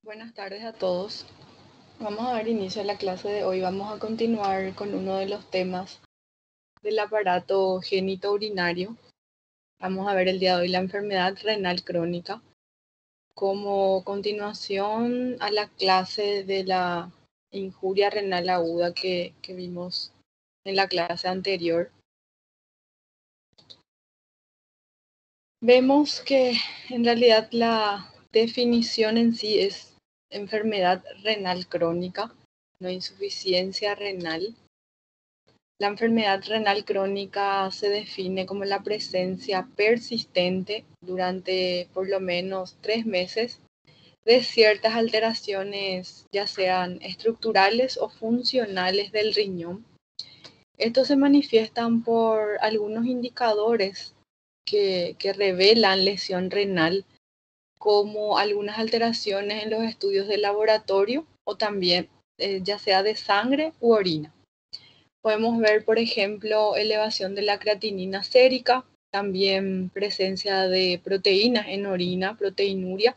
Buenas tardes a todos. Vamos a dar inicio a la clase de hoy. Vamos a continuar con uno de los temas del aparato genitourinario. Vamos a ver el día de hoy la enfermedad renal crónica como continuación a la clase de la injuria renal aguda que vimos en la clase anterior. Vemos que en realidad la definición en sí es enfermedad renal crónica, no insuficiencia renal. La enfermedad renal crónica se define como la presencia persistente durante por lo menos 3 meses de ciertas alteraciones, ya sean estructurales o funcionales del riñón. Estos se manifiestan por algunos indicadores que revelan lesión renal, como algunas alteraciones en los estudios de laboratorio o también ya sea de sangre u orina. Podemos ver, por ejemplo, elevación de la creatinina sérica, también presencia de proteínas en orina, proteinuria,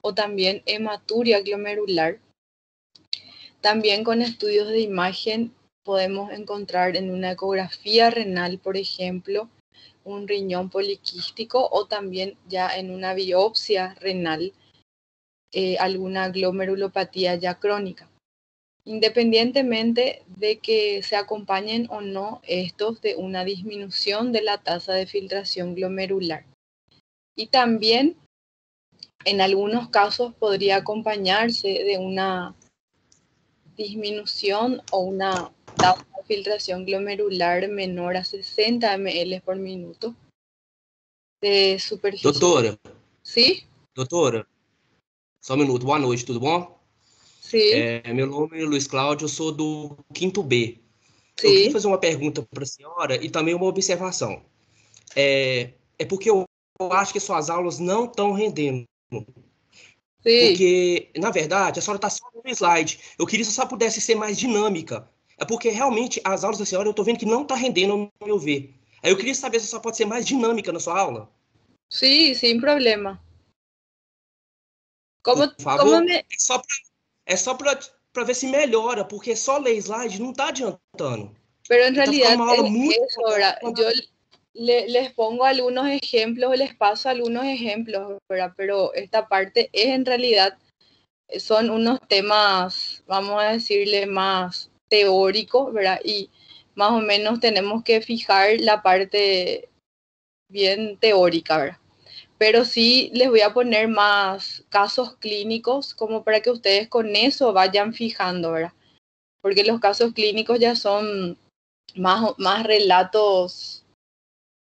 o también hematuria glomerular. También con estudios de imagen podemos encontrar en una ecografía renal, por ejemplo, un riñón poliquístico o también ya en una biopsia renal, alguna glomerulopatía ya crónica. Independientemente de que se acompañen o no estos de una disminución de la tasa de filtración glomerular. Y también en algunos casos podría acompañarse de una disminución o una tasa de filtración glomerular menor a 60 ml por minuto de superficie. ¿Sí? Doutora, só um minuto. Boa noite, tudo bom? Sí. Meu nome é Luiz Cláudio, eu sou do 5º B. Eu queria Sí. fazer uma pergunta para a senhora e também uma observação. É porque eu acho que suas aulas não estão rendendo. Sí. Porque, na verdade, a senhora está só no slide. Eu queria que a senhora pudesse ser mais dinâmica. É porque realmente as aulas da senhora eu estou vendo que não está rendendo, ao meu ver. Aí eu queria saber se a senhora pode ser mais dinâmica na sua aula. Sí, sin problema. Por ¿Cómo favor. me, É só para ver se melhora, porque só ler slide não está adiantando. Pero en E tá ficando realidad uma aula es muito eso, ¿verdad? Yo les pongo algunos ejemplos, les paso algunos ejemplos, ¿verdad? Pero esta parte es en realidad, son unos temas, vamos a decirle, más teóricos, ¿verdad? Y más o menos tenemos que fijar la parte bien teórica, ¿verdad? Pero sí les voy a poner más casos clínicos como para que ustedes con eso vayan fijando, ¿verdad? Porque los casos clínicos ya son más relatos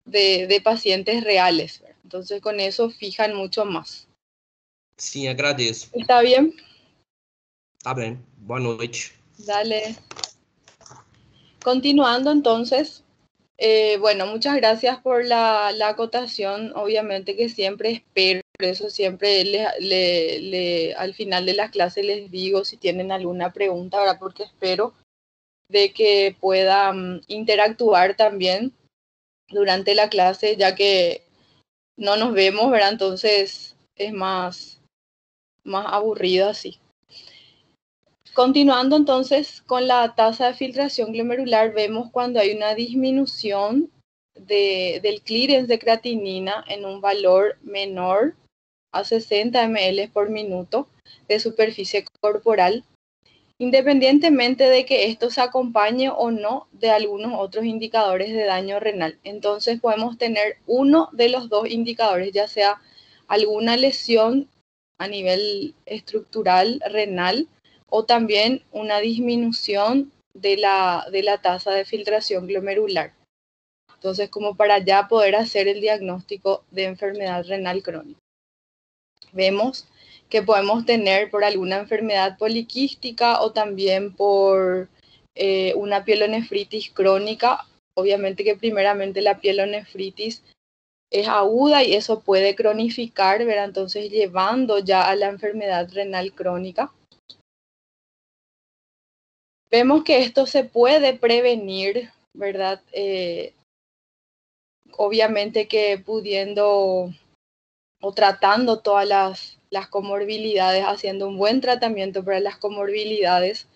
de pacientes reales, ¿verdad? Entonces con eso fijan mucho más. Sim, agradeço. ¿Está bien? Tá bem. Boa noite. Dale. Continuando entonces, bueno, muchas gracias por la acotación. Obviamente que siempre espero, por eso siempre al final de las clases les digo si tienen alguna pregunta, ¿verdad? Porque espero de que puedan interactuar también durante la clase, ya que no nos vemos, ¿verdad? Entonces es más aburrido así. Continuando entonces con la tasa de filtración glomerular, vemos cuando hay una disminución del clearance de creatinina en un valor menor a 60 ml por minuto de superficie corporal, independientemente de que esto se acompañe o no de algunos otros indicadores de daño renal. Entonces podemos tener uno de los dos indicadores, ya sea alguna lesión a nivel estructural renal o también una disminución de la tasa de filtración glomerular. Entonces, como para ya poder hacer el diagnóstico de enfermedad renal crónica. Vemos que podemos tener por alguna enfermedad poliquística o también por una pielonefritis crónica. Obviamente que primeramente la pielonefritis es aguda y eso puede cronificar, ¿verdad? Entonces llevando ya a la enfermedad renal crónica. Vemos que esto se puede prevenir, ¿verdad? Obviamente que pudiendo o tratando todas las comorbilidades, haciendo un buen tratamiento para las comorbilidades,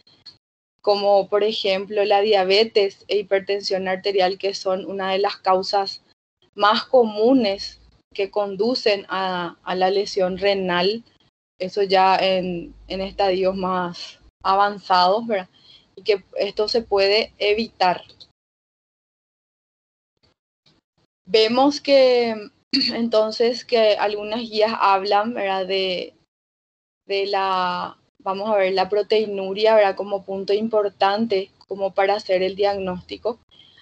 como por ejemplo la diabetes e hipertensión arterial, que son una de las causas más comunes que conducen a la lesión renal, eso ya en estadios más avanzados, ¿verdad? Y que esto se puede evitar. Vemos que entonces que algunas guías hablan, ¿verdad? de la, vamos a ver, la proteinuria, ¿verdad? Como punto importante como para hacer el diagnóstico.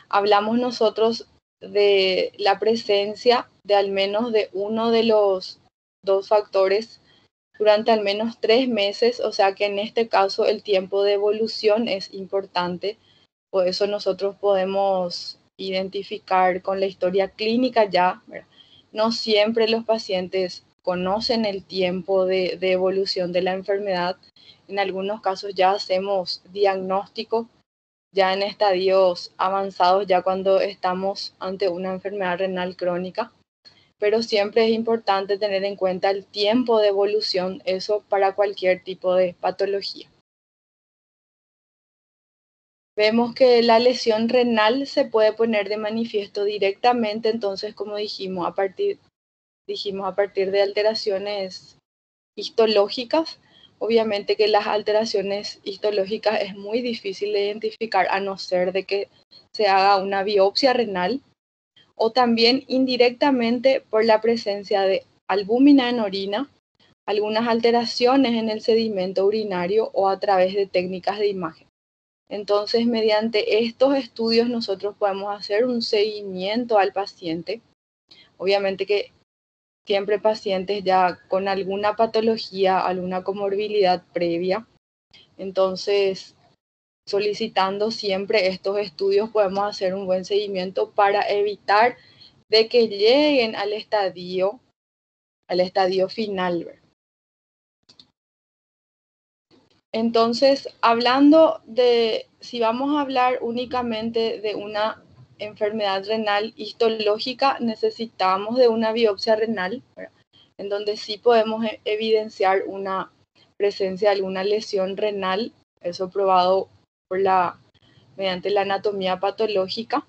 Hablamos nosotros de la presencia de al menos de uno de los dos factores durante al menos 3 meses, o sea que en este caso el tiempo de evolución es importante. Por eso nosotros podemos identificar con la historia clínica ya, ¿verdad? No siempre los pacientes conocen el tiempo de evolución de la enfermedad. En algunos casos ya hacemos diagnóstico ya en estadios avanzados, ya cuando estamos ante una enfermedad renal crónica. Pero siempre es importante tener en cuenta el tiempo de evolución, eso para cualquier tipo de patología. Vemos que la lesión renal se puede poner de manifiesto directamente, entonces, como dijimos, a partir de alteraciones histológicas. Obviamente que las alteraciones histológicas es muy difícil de identificar a no ser de que se haga una biopsia renal, o también indirectamente por la presencia de albúmina en orina, algunas alteraciones en el sedimento urinario o a través de técnicas de imagen. Entonces, mediante estos estudios nosotros podemos hacer un seguimiento al paciente. Obviamente que siempre pacientes ya con alguna patología, alguna comorbilidad previa. Entonces, solicitando siempre estos estudios podemos hacer un buen seguimiento para evitar de que lleguen al estadio final. Entonces, hablando de, si vamos a hablar únicamente de una enfermedad renal histológica, necesitamos de una biopsia renal, ¿verdad? En donde sí podemos evidenciar una presencia de alguna lesión renal, eso probado por mediante la anatomía patológica.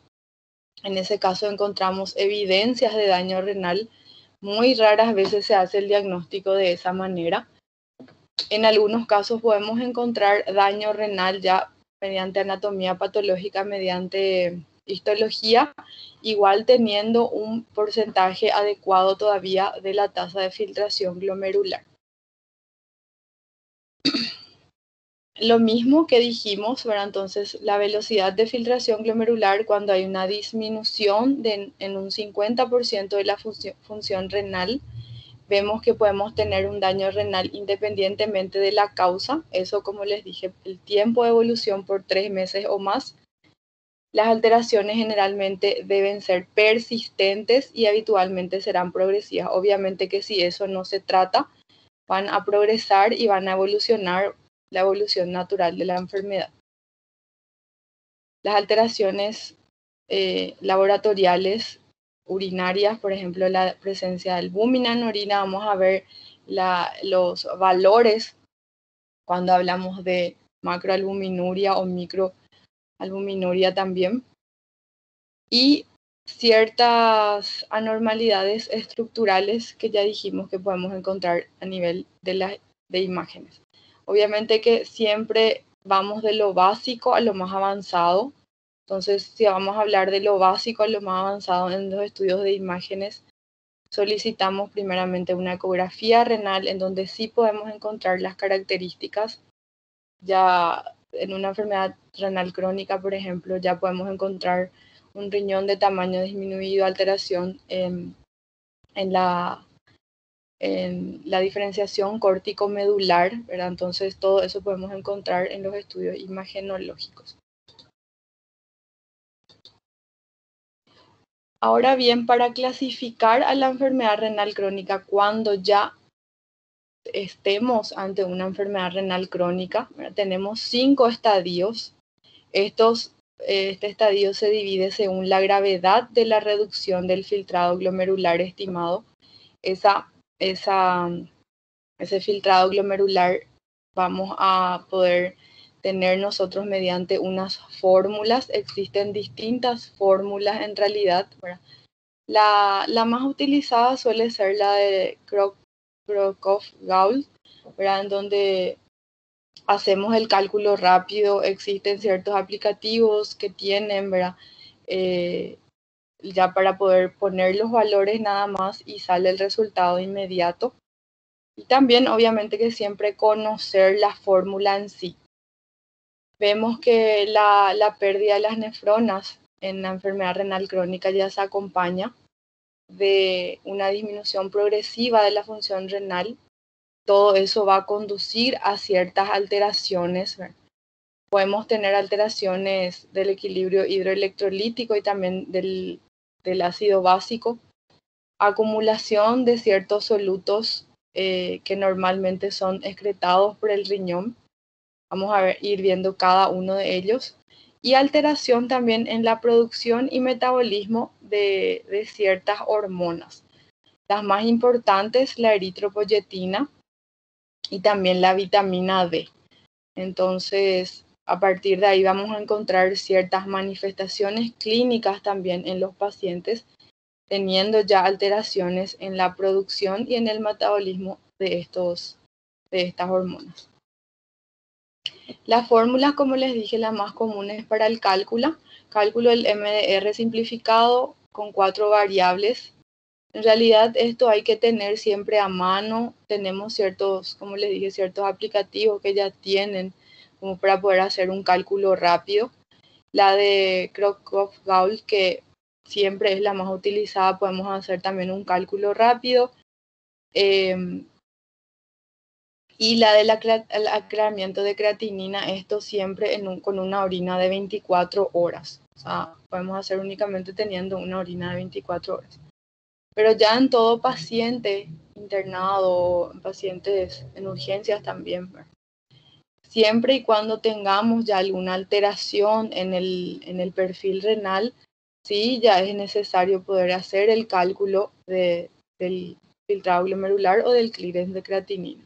En ese caso encontramos evidencias de daño renal. Muy raras veces se hace el diagnóstico de esa manera. En algunos casos podemos encontrar daño renal ya mediante anatomía patológica, mediante histología, igual teniendo un porcentaje adecuado todavía de la tasa de filtración glomerular. Lo mismo que dijimos, ¿verdad? Entonces, la velocidad de filtración glomerular cuando hay una disminución en un 50% de la función renal, vemos que podemos tener un daño renal independientemente de la causa. Eso, como les dije, el tiempo de evolución por 3 meses o más. Las alteraciones generalmente deben ser persistentes y habitualmente serán progresivas. Obviamente que si eso no se trata, van a progresar y van a evolucionar la evolución natural de la enfermedad. Las alteraciones laboratoriales urinarias, por ejemplo, la presencia de albúmina en orina, vamos a ver los valores cuando hablamos de macroalbuminuria o microalbuminuria también. Y ciertas anormalidades estructurales que ya dijimos que podemos encontrar a nivel de imágenes. Obviamente que siempre vamos de lo básico a lo más avanzado. Entonces, si vamos a hablar de lo básico a lo más avanzado en los estudios de imágenes, solicitamos primeramente una ecografía renal en donde sí podemos encontrar las características. Ya en una enfermedad renal crónica, por ejemplo, ya podemos encontrar un riñón de tamaño disminuido, alteración en la diferenciación córtico-medular, ¿verdad? Entonces, todo eso podemos encontrar en los estudios imagenológicos. Ahora bien, para clasificar a la enfermedad renal crónica cuando ya estemos ante una enfermedad renal crónica, ¿verdad? Tenemos 5 estadios. Este estadio se divide según la gravedad de la reducción del filtrado glomerular estimado. Esa ese filtrado glomerular vamos a poder tener nosotros mediante unas fórmulas. Existen distintas fórmulas en realidad, ¿verdad? La más utilizada suele ser la de Crocroft-Gault, ¿verdad? En donde hacemos el cálculo rápido. Existen ciertos aplicativos que tienen, ¿verdad? Ya para poder poner los valores nada más y sale el resultado inmediato. Y también obviamente que siempre conocer la fórmula en sí. Vemos que la pérdida de las nefronas en la enfermedad renal crónica ya se acompaña de una disminución progresiva de la función renal. Todo eso va a conducir a ciertas alteraciones. Podemos tener alteraciones del equilibrio hidroelectrolítico y también del ácido básico, acumulación de ciertos solutos que normalmente son excretados por el riñón. Vamos a ir viendo cada uno de ellos. Y alteración también en la producción y metabolismo de ciertas hormonas. Las más importantes, la eritropoyetina y también la vitamina D. Entonces, a partir de ahí vamos a encontrar ciertas manifestaciones clínicas también en los pacientes, teniendo ya alteraciones en la producción y en el metabolismo de estas hormonas. Las fórmulas, como les dije, las más comunes para el cálculo del MDR simplificado con 4 variables. En realidad esto hay que tener siempre a mano. Tenemos ciertos, como les dije, ciertos aplicativos que ya tienen como para poder hacer un cálculo rápido. La de Crocroft-Gault, que siempre es la más utilizada, podemos hacer también un cálculo rápido. Y la del aclaramiento de creatinina, esto siempre con una orina de 24 horas. O sea, podemos hacer únicamente teniendo una orina de 24 horas. Pero ya en todo paciente internado, pacientes en urgencias también, siempre y cuando tengamos ya alguna alteración en el perfil renal, sí, ya es necesario poder hacer el cálculo del filtrado glomerular o del clearance de creatinina.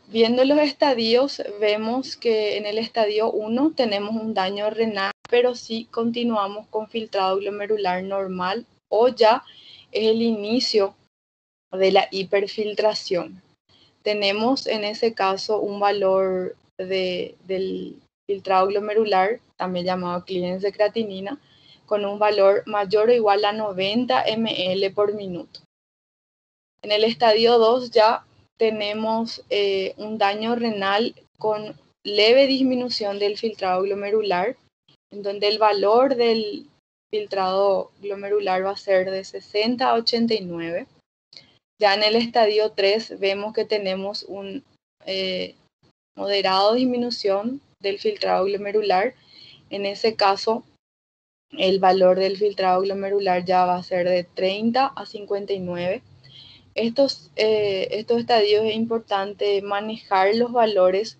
Viendo los estadios, vemos que en el estadio 1 tenemos un daño renal, pero sí continuamos con filtrado glomerular normal o ya es el inicio de la hiperfiltración. Tenemos en ese caso un valor del filtrado glomerular, también llamado clearance de creatinina, con un valor mayor o igual a 90 ml por minuto. En el estadio 2 ya tenemos un daño renal con leve disminución del filtrado glomerular, en donde el valor del filtrado glomerular va a ser de 60 a 89. Ya en el estadio 3 vemos que tenemos un moderado disminución del filtrado glomerular. En ese caso, el valor del filtrado glomerular ya va a ser de 30 a 59. Estos estadios es importante manejar los valores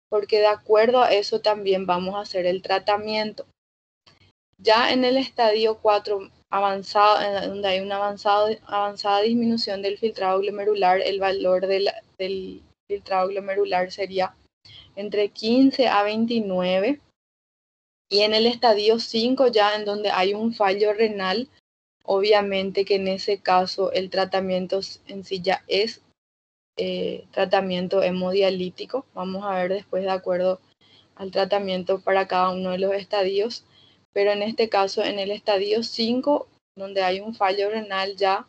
porque de acuerdo a eso también vamos a hacer el tratamiento. Ya en el estadio 4 avanzado, donde hay una avanzada disminución del filtrado glomerular, el valor del filtrado glomerular sería entre 15 a 29. Y en el estadio 5 ya en donde hay un fallo renal, obviamente que en ese caso el tratamiento en sí ya es tratamiento hemodialítico. Vamos a ver después de acuerdo al tratamiento para cada uno de los estadios. Pero en este caso, en el estadio 5, donde hay un fallo renal ya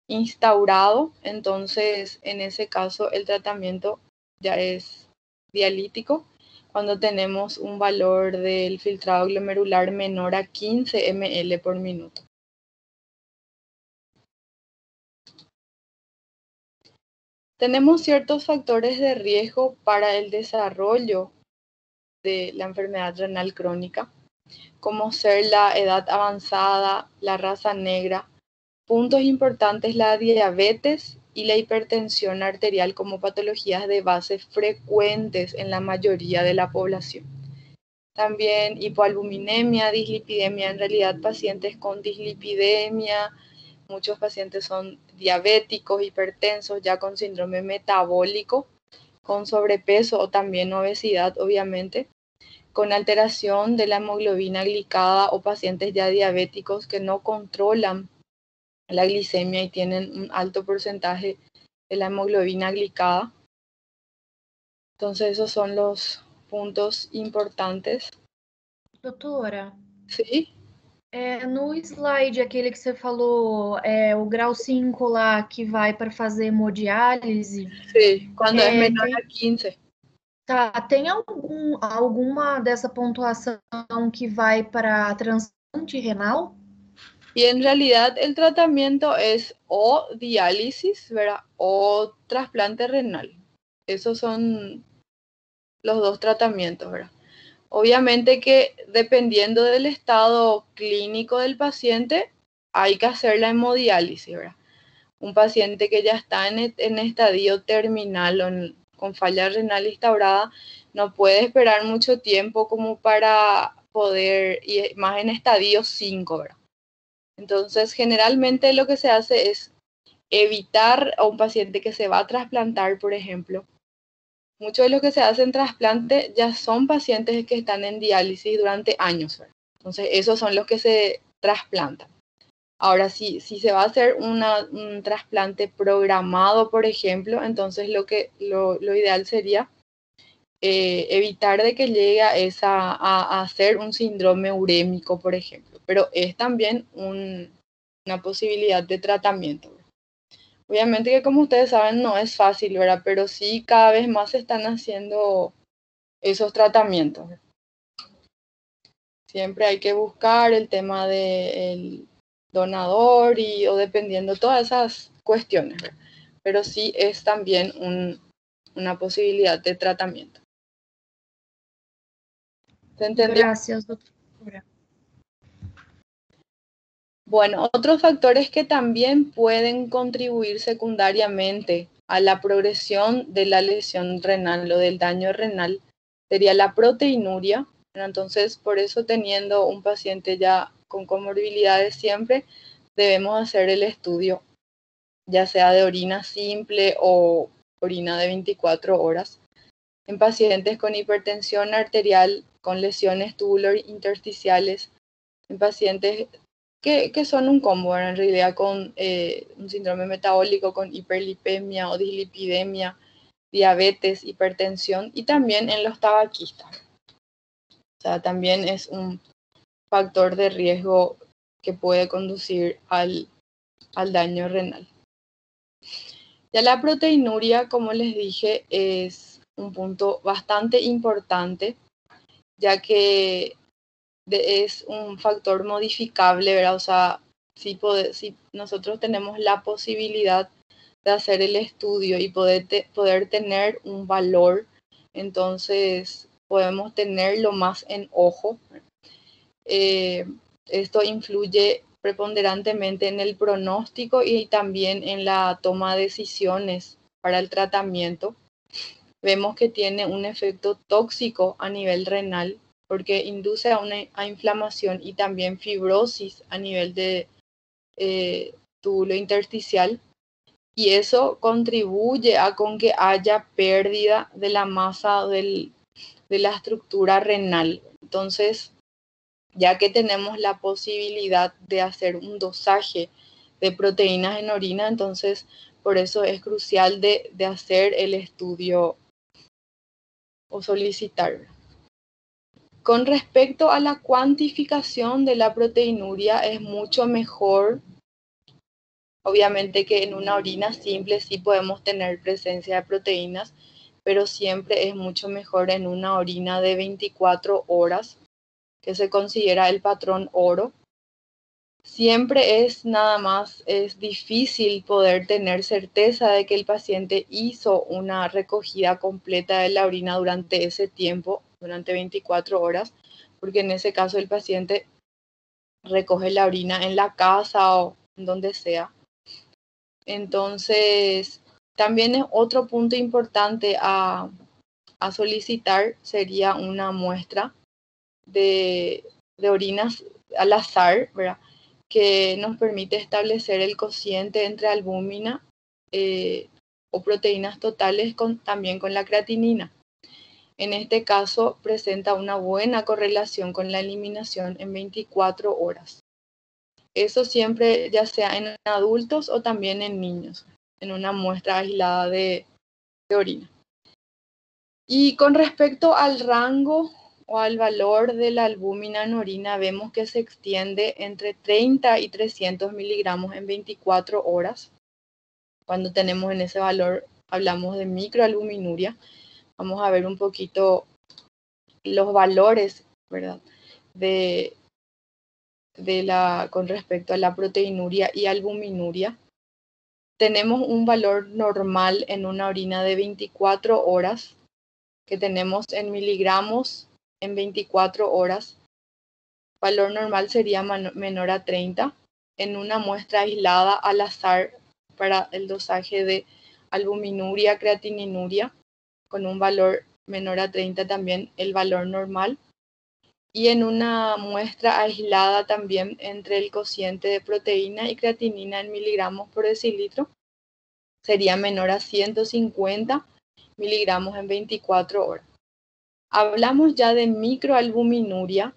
instaurado, entonces en ese caso el tratamiento ya es dialítico cuando tenemos un valor del filtrado glomerular menor a 15 ml por minuto. Tenemos ciertos factores de riesgo para el desarrollo de la enfermedad renal crónica, como ser la edad avanzada, la raza negra, puntos importantes la diabetes y la hipertensión arterial como patologías de base frecuentes en la mayoría de la población. También hipoalbuminemia, dislipidemia, en realidad pacientes con dislipidemia, muchos pacientes son diabéticos, hipertensos, ya con síndrome metabólico, con sobrepeso o también obesidad, obviamente, con alteración de la hemoglobina glicada o pacientes ya diabéticos que no controlan la glicemia y tienen un alto porcentaje de la hemoglobina glicada. Entonces esos son los puntos importantes. Doutora, Sim. No slide aquele que você falou, o grau 5 lá que vai para fazer hemodiálise. Sim, quando é menor a 15. Tá, tem alguma dessa pontuação que vai para transplante renal? Y en realidad el tratamiento es o diálisis, ¿verdad? O trasplante renal. Esos son los dos tratamientos, ¿verdad? Obviamente que dependiendo del estado clínico del paciente, hay que hacer la hemodiálisis, ¿verdad? Un paciente que ya está en estadio terminal o con falla renal instaurada, no puede esperar mucho tiempo como para poder, y más en estadio 5, ¿verdad? Entonces, generalmente lo que se hace es evitar a un paciente que se va a trasplantar, por ejemplo. Muchos de los que se hacen trasplante ya son pacientes que están en diálisis durante años, ¿verdad? Entonces, esos son los que se trasplantan. Ahora, si se va a hacer un trasplante programado, por ejemplo, entonces lo ideal sería evitar de que llegue a hacer un síndrome urémico, por ejemplo. Pero es también una posibilidad de tratamiento. Obviamente que como ustedes saben no es fácil, ¿verdad? Pero sí cada vez más se están haciendo esos tratamientos. Siempre hay que buscar el tema del donador o dependiendo todas esas cuestiones, ¿verdad? Pero sí es también una posibilidad de tratamiento. ¿Se entendió? Gracias, doutora. Bueno, otros factores que también pueden contribuir secundariamente a la progresión de la lesión renal o del daño renal sería la proteinuria. Entonces, por eso teniendo un paciente ya con comorbilidades siempre debemos hacer el estudio, ya sea de orina simple o orina de 24 horas. En pacientes con hipertensión arterial, con lesiones tubular-intersticiales, en pacientes que son un combo, en realidad con un síndrome metabólico, con hiperlipemia o dislipidemia, diabetes, hipertensión y también en los tabaquistas. O sea, también es un factor de riesgo que puede conducir al daño renal. Ya la proteinuria, como les dije, es un punto bastante importante, ya que es un factor modificable, ¿verdad? O sea, si nosotros tenemos la posibilidad de hacer el estudio y poder tener un valor, entonces podemos tenerlo más en ojo. Esto influye preponderantemente en el pronóstico y también en la toma de decisiones para el tratamiento. Vemos que tiene un efecto tóxico a nivel renal porque induce a inflamación y también fibrosis a nivel de túbulo intersticial, y eso contribuye a con que haya pérdida de la masa de la estructura renal. Entonces, ya que tenemos la posibilidad de hacer un dosaje de proteínas en orina, entonces por eso es crucial de hacer el estudio o solicitar. Con respecto a la cuantificación de la proteinuria, es mucho mejor, obviamente que en una orina simple sí podemos tener presencia de proteínas, pero siempre es mucho mejor en una orina de 24 horas, que se considera el patrón oro. Siempre es difícil poder tener certeza de que el paciente hizo una recogida completa de la orina durante ese tiempo, durante 24 horas, porque en ese caso el paciente recoge la orina en la casa o en donde sea. Entonces, también es otro punto importante a solicitar sería una muestra de orinas al azar, ¿verdad? Que nos permite establecer el cociente entre albúmina o proteínas totales también con la creatinina. En este caso presenta una buena correlación con la eliminación en 24 horas. Eso siempre, ya sea en adultos o también en niños, en una muestra aislada de orina. Y con respecto al rango o al valor de la albúmina en orina, vemos que se extiende entre 30 y 300 miligramos en 24 horas. Cuando tenemos en ese valor, hablamos de microalbuminuria. Vamos a ver un poquito los valores, ¿verdad? Con respecto a la proteinuria y albuminuria. Tenemos un valor normal en una orina de 24 horas, que tenemos en miligramos en 24 horas. Valor normal sería menor a 30. En una muestra aislada al azar para el dosaje de albuminuria, creatininuria, con un valor menor a 30 también el valor normal. Y en una muestra aislada también entre el cociente de proteína y creatinina en miligramos por decilitro, sería menor a 150 miligramos en 24 horas. Hablamos ya de microalbuminuria.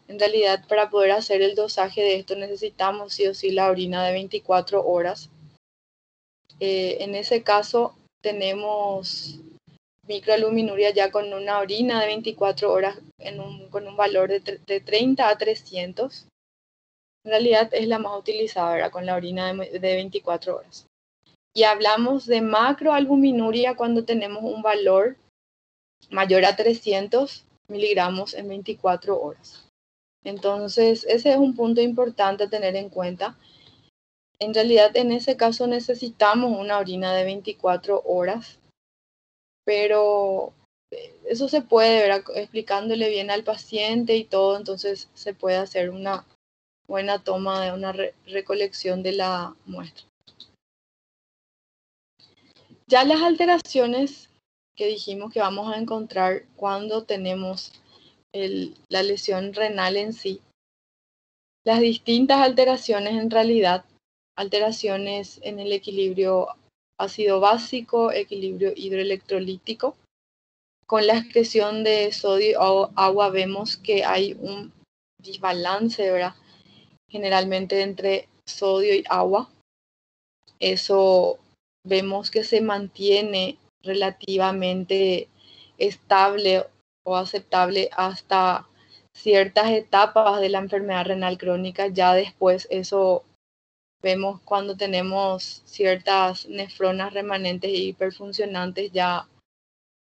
En realidad, para poder hacer el dosaje de esto necesitamos sí o sí la orina de 24 horas. En ese caso tenemos microalbuminuria ya con una orina de 24 horas con un valor de 30 a 300. En realidad es la más utilizada, ¿verdad? Con la orina de 24 horas. Y hablamos de macroalbuminuria cuando tenemos un valor mayor a 300 miligramos en 24 horas. Entonces, ese es un punto importante a tener en cuenta. En realidad, en ese caso necesitamos una orina de 24 horas, pero eso se puede, ¿verdad? Explicándole bien al paciente y todo, entonces se puede hacer una buena toma de una recolección de la muestra. Ya las alteraciones que dijimos que vamos a encontrar cuando tenemos la lesión renal en sí, las distintas alteraciones en realidad, alteraciones en el equilibrio ácido básico, equilibrio hidroelectrolítico. Con la excreción de sodio o agua vemos que hay un desbalance, ¿verdad? Generalmente entre sodio y agua. Eso vemos que se mantiene relativamente estable o aceptable hasta ciertas etapas de la enfermedad renal crónica. Ya después eso vemos cuando tenemos ciertas nefronas remanentes e hiperfuncionantes, ya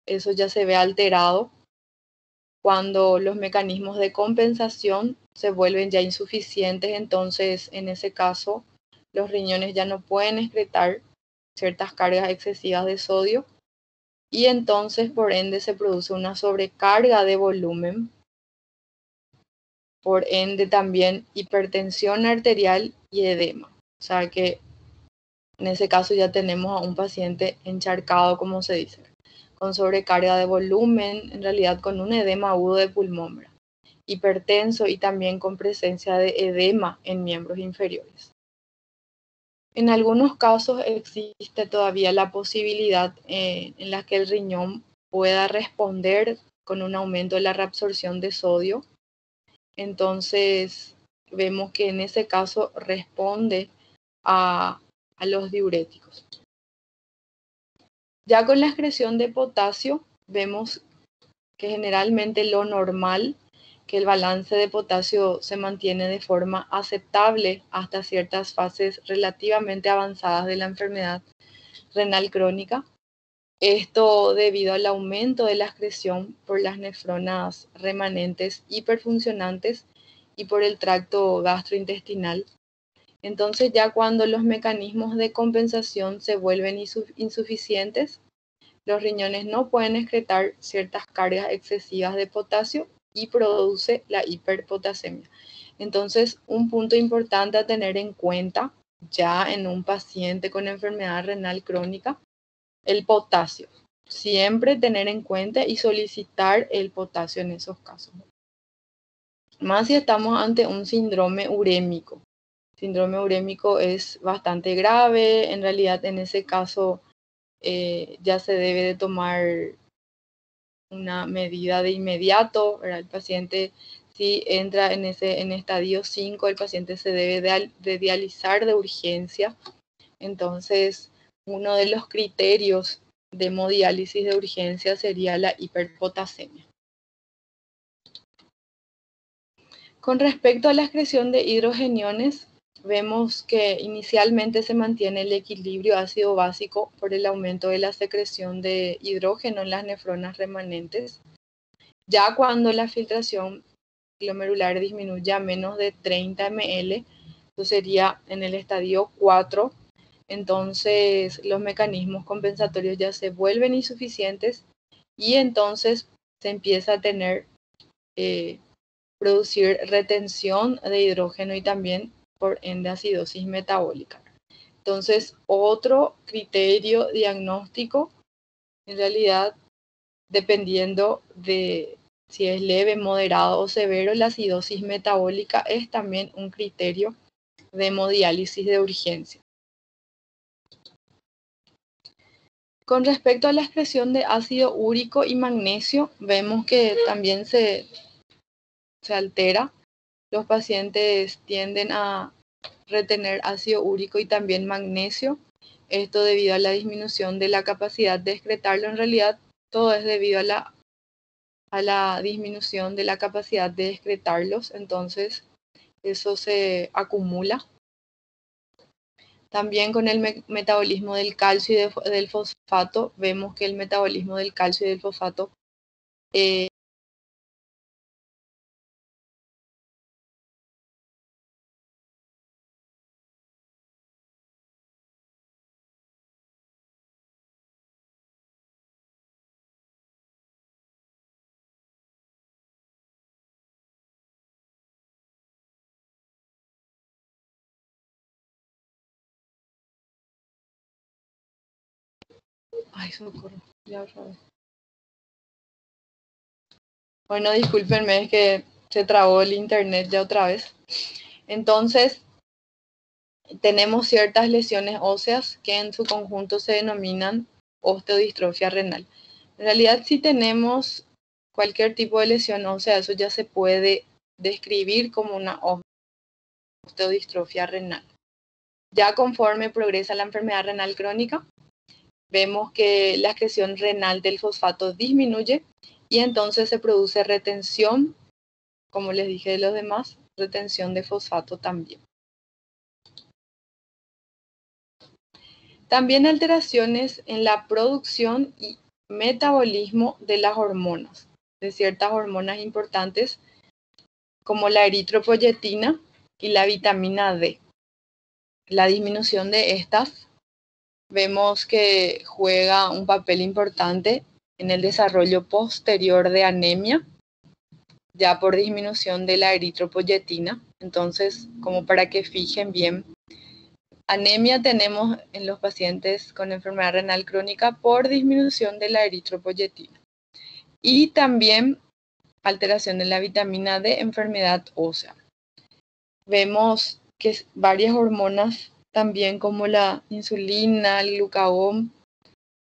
eso ya se ve alterado. Cuando los mecanismos de compensación se vuelven ya insuficientes, entonces en ese caso los riñones ya no pueden excretar ciertas cargas excesivas de sodio y entonces por ende se produce una sobrecarga de volumen, por ende también hipertensión arterial y edema. O sea que en ese caso ya tenemos a un paciente encharcado, como se dice, con sobrecarga de volumen, en realidad con un edema agudo de pulmón, hipertenso y también con presencia de edema en miembros inferiores. En algunos casos existe todavía la posibilidad en la que el riñón pueda responder con un aumento de la reabsorción de sodio. Entonces vemos que en ese caso responde a los diuréticos. Ya con la excreción de potasio vemos que generalmente lo normal, que el balance de potasio se mantiene de forma aceptable hasta ciertas fases relativamente avanzadas de la enfermedad renal crónica. Esto debido al aumento de la excreción por las nefronas remanentes hiperfuncionantes y por el tracto gastrointestinal. Entonces ya cuando los mecanismos de compensación se vuelven insuficientes, los riñones no pueden excretar ciertas cargas excesivas de potasio y produce la hiperpotasemia. Entonces, un punto importante a tener en cuenta ya en un paciente con enfermedad renal crónica, el potasio. Siempre tener en cuenta y solicitar el potasio en esos casos. más si estamos ante un síndrome urémico. Síndrome urémico es bastante grave, en realidad en ese caso ya se debe de tomar una medida de inmediato, ¿verdad? El paciente, si entra en estadio 5, el paciente se debe de dializar de urgencia. Entonces, uno de los criterios de hemodiálisis de urgencia sería la hiperpotasemia. Con respecto a la excreción de hidrogeniones, vemos que inicialmente se mantiene el equilibrio ácido básico por el aumento de la secreción de hidrógeno en las nefronas remanentes. Ya cuando la filtración glomerular disminuye a menos de 30 ml, eso sería en el estadio 4, entonces los mecanismos compensatorios ya se vuelven insuficientes y entonces se empieza a producir retención de hidrógeno y también por ende acidosis metabólica. Entonces, otro criterio diagnóstico, en realidad, dependiendo de si es leve, moderado o severo, la acidosis metabólica es también un criterio de hemodiálisis de urgencia. Con respecto a la excreción de ácido úrico y magnesio, vemos que también se altera. Los pacientes tienden a retener ácido úrico y también magnesio. Esto debido a la disminución de la capacidad de excretarlo. En realidad, todo es debido a la disminución de la capacidad de excretarlos. Entonces, eso se acumula. También con el metabolismo del calcio y del fosfato, vemos que el metabolismo del calcio y del fosfato ay, socorro, ya otra vez. Bueno, discúlpenme, es que se trabó el internet ya otra vez. Entonces, tenemos ciertas lesiones óseas que en su conjunto se denominan osteodistrofia renal. En realidad, si tenemos cualquier tipo de lesión ósea, eso ya se puede describir como una osteodistrofia renal. Ya conforme progresa la enfermedad renal crónica, vemos que la excreción renal del fosfato disminuye y entonces se produce retención, como les dije de los demás, retención de fosfato también. También alteraciones en la producción y metabolismo de las hormonas, de ciertas hormonas importantes como la eritropoyetina y la vitamina D. La disminución de estas vemos que juega un papel importante en el desarrollo posterior de anemia, ya por disminución de la eritropoyetina. Entonces, como para que fijen bien, anemia tenemos en los pacientes con enfermedad renal crónica por disminución de la eritropoyetina. Y también alteración de la vitamina D, enfermedad ósea. Vemos que varias hormonas también como la insulina, el glucagón,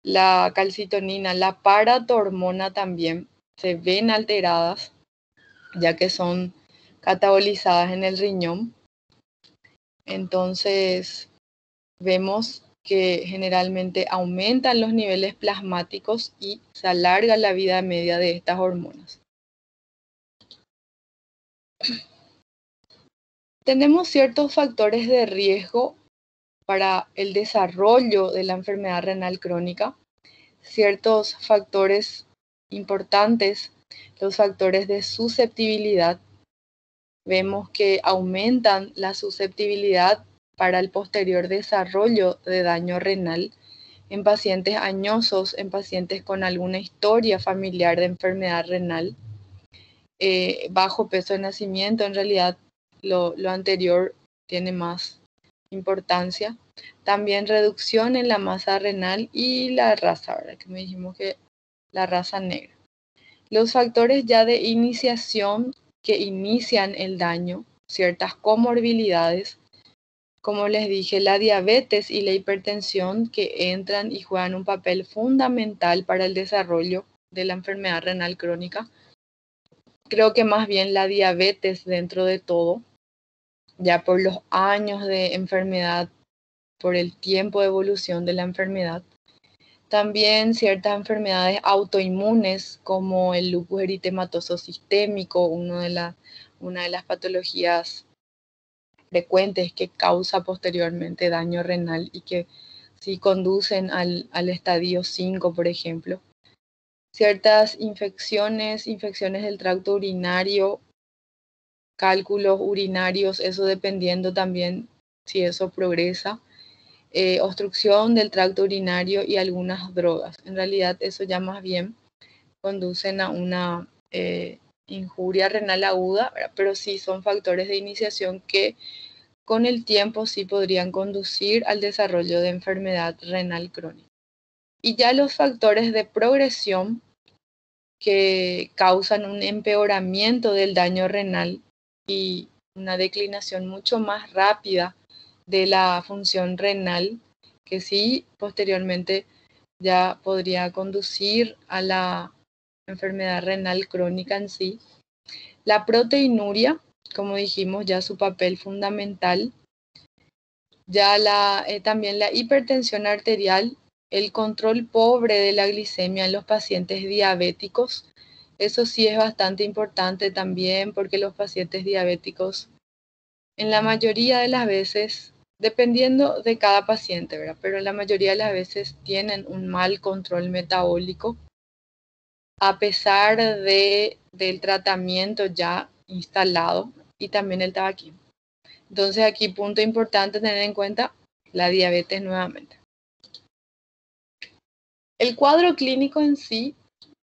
la calcitonina, la paratormona también se ven alteradas, ya que son catabolizadas en el riñón. Entonces, vemos que generalmente aumentan los niveles plasmáticos y se alarga la vida media de estas hormonas. Tenemos ciertos factores de riesgo para el desarrollo de la enfermedad renal crónica, ciertos factores importantes, los factores de susceptibilidad. Vemos que aumentan la susceptibilidad para el posterior desarrollo de daño renal en pacientes añosos, en pacientes con alguna historia familiar de enfermedad renal, bajo peso de nacimiento. En realidad, lo anterior tiene más importancia. También reducción en la masa renal y la raza, ¿verdad? Que me dijimos que la raza negra. Los factores ya de iniciación que inician el daño, ciertas comorbilidades, como les dije, la diabetes y la hipertensión que entran y juegan un papel fundamental para el desarrollo de la enfermedad renal crónica. Creo que más bien la diabetes dentro de todo, ya por los años de enfermedad, por el tiempo de evolución de la enfermedad. También ciertas enfermedades autoinmunes como el lupus eritematoso sistémico, una de las patologías frecuentes que causa posteriormente daño renal y que sí conducen al estadio 5, por ejemplo. Ciertas infecciones del tracto urinario, cálculos urinarios, eso dependiendo también si eso progresa. Obstrucción del tracto urinario y algunas drogas. En realidad eso ya más bien conducen a una injuria renal aguda, ¿verdad? Pero sí son factores de iniciación que con el tiempo sí podrían conducir al desarrollo de enfermedad renal crónica. Y ya los factores de progresión que causan un empeoramiento del daño renal y una declinación mucho más rápida de la función renal, que sí posteriormente ya podría conducir a la enfermedad renal crónica en sí. La proteinuria, como dijimos, ya su papel fundamental. Ya también la hipertensión arterial, el control pobre de la glicemia en los pacientes diabéticos. Eso sí es bastante importante también porque los pacientes diabéticos en la mayoría de las veces, dependiendo de cada paciente, ¿verdad? Pero la mayoría de las veces tienen un mal control metabólico a pesar del tratamiento ya instalado y también el tabaquismo. Entonces aquí punto importante tener en cuenta la diabetes nuevamente. El cuadro clínico en sí,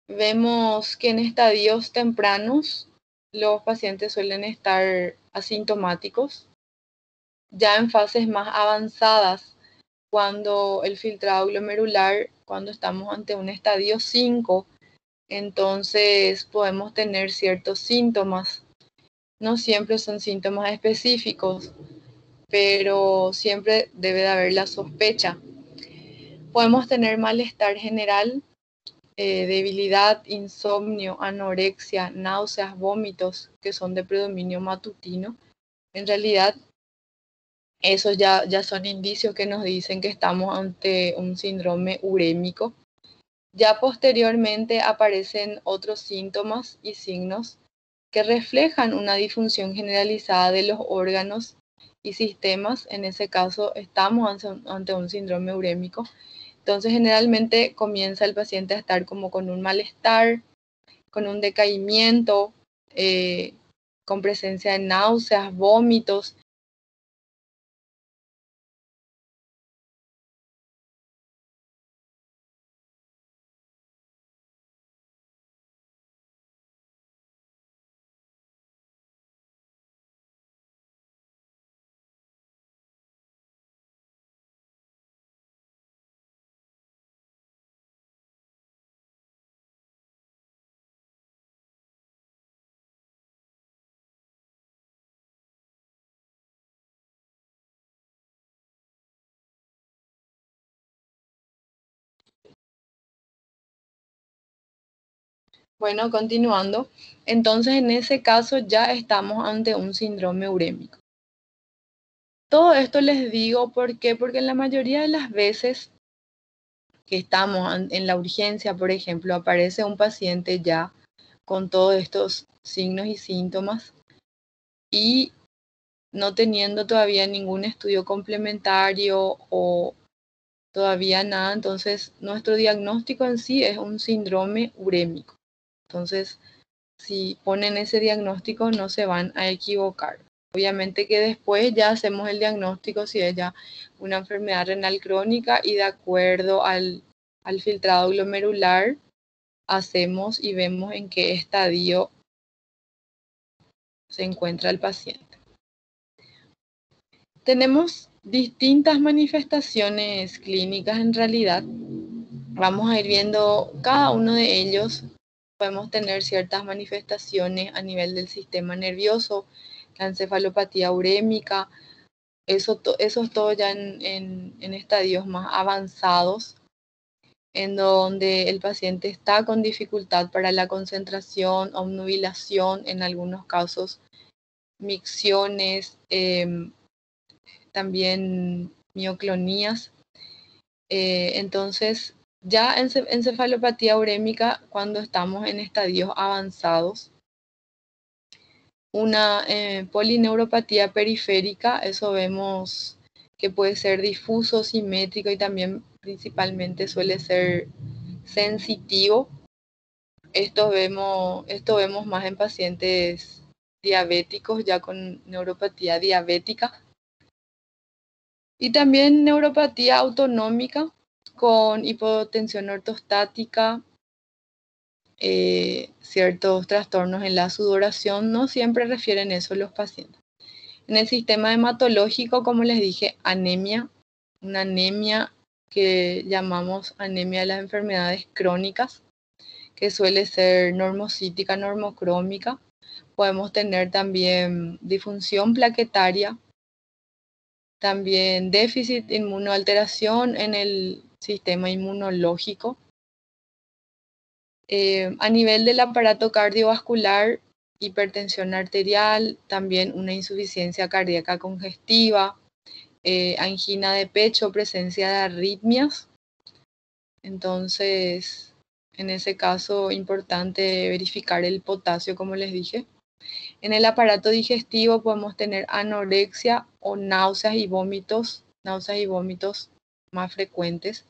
vemos que en estadios tempranos los pacientes suelen estar asintomáticos. Ya en fases más avanzadas, cuando el filtrado glomerular, cuando estamos ante un estadio 5, entonces podemos tener ciertos síntomas. No siempre son síntomas específicos, pero siempre debe de haber la sospecha. Podemos tener malestar general, debilidad, insomnio, anorexia, náuseas, vómitos, que son de predominio matutino. En realidad, esos ya son indicios que nos dicen que estamos ante un síndrome urémico. Ya posteriormente aparecen otros síntomas y signos que reflejan una disfunción generalizada de los órganos y sistemas. En ese caso, estamos ante un síndrome urémico. Entonces, generalmente comienza el paciente a estar como con un malestar, con un decaimiento, con presencia de náuseas, vómitos. Bueno, continuando. Entonces, en ese caso ya estamos ante un síndrome urémico. Todo esto les digo, ¿por qué? Porque en la mayoría de las veces que estamos en la urgencia, por ejemplo, aparece un paciente ya con todos estos signos y síntomas y no teniendo todavía ningún estudio complementario o todavía nada, entonces nuestro diagnóstico en sí es un síndrome urémico. Entonces, si ponen ese diagnóstico no se van a equivocar. Obviamente que después ya hacemos el diagnóstico si es ya una enfermedad renal crónica y de acuerdo al filtrado glomerular hacemos y vemos en qué estadio se encuentra el paciente. Tenemos distintas manifestaciones clínicas en realidad. Vamos a ir viendo cada uno de ellos podemos tener ciertas manifestaciones a nivel del sistema nervioso, la encefalopatía urémica, eso es todo ya en estadios más avanzados, en donde el paciente está con dificultad para la concentración, obnubilación, en algunos casos micciones, también mioclonías. Entonces, ya encefalopatía urémica cuando estamos en estadios avanzados. Una polineuropatía periférica, eso vemos que puede ser difuso, simétrico y también principalmente suele ser sensitivo. Esto vemos más en pacientes diabéticos, ya con neuropatía diabética. Y también neuropatía autonómica con hipotensión ortostática, ciertos trastornos en la sudoración, no siempre refieren eso los pacientes. En el sistema hematológico, como les dije, anemia, una anemia que llamamos anemia de las enfermedades crónicas, que suele ser normocítica, normocrómica. Podemos tener también disfunción plaquetaria, también déficit inmunoalteración en el sistema inmunológico. A nivel del aparato cardiovascular, hipertensión arterial, también una insuficiencia cardíaca congestiva, angina de pecho, presencia de arritmias. Entonces, en ese caso, importante verificar el potasio, como les dije. En el aparato digestivo podemos tener anorexia o náuseas y vómitos más frecuentes.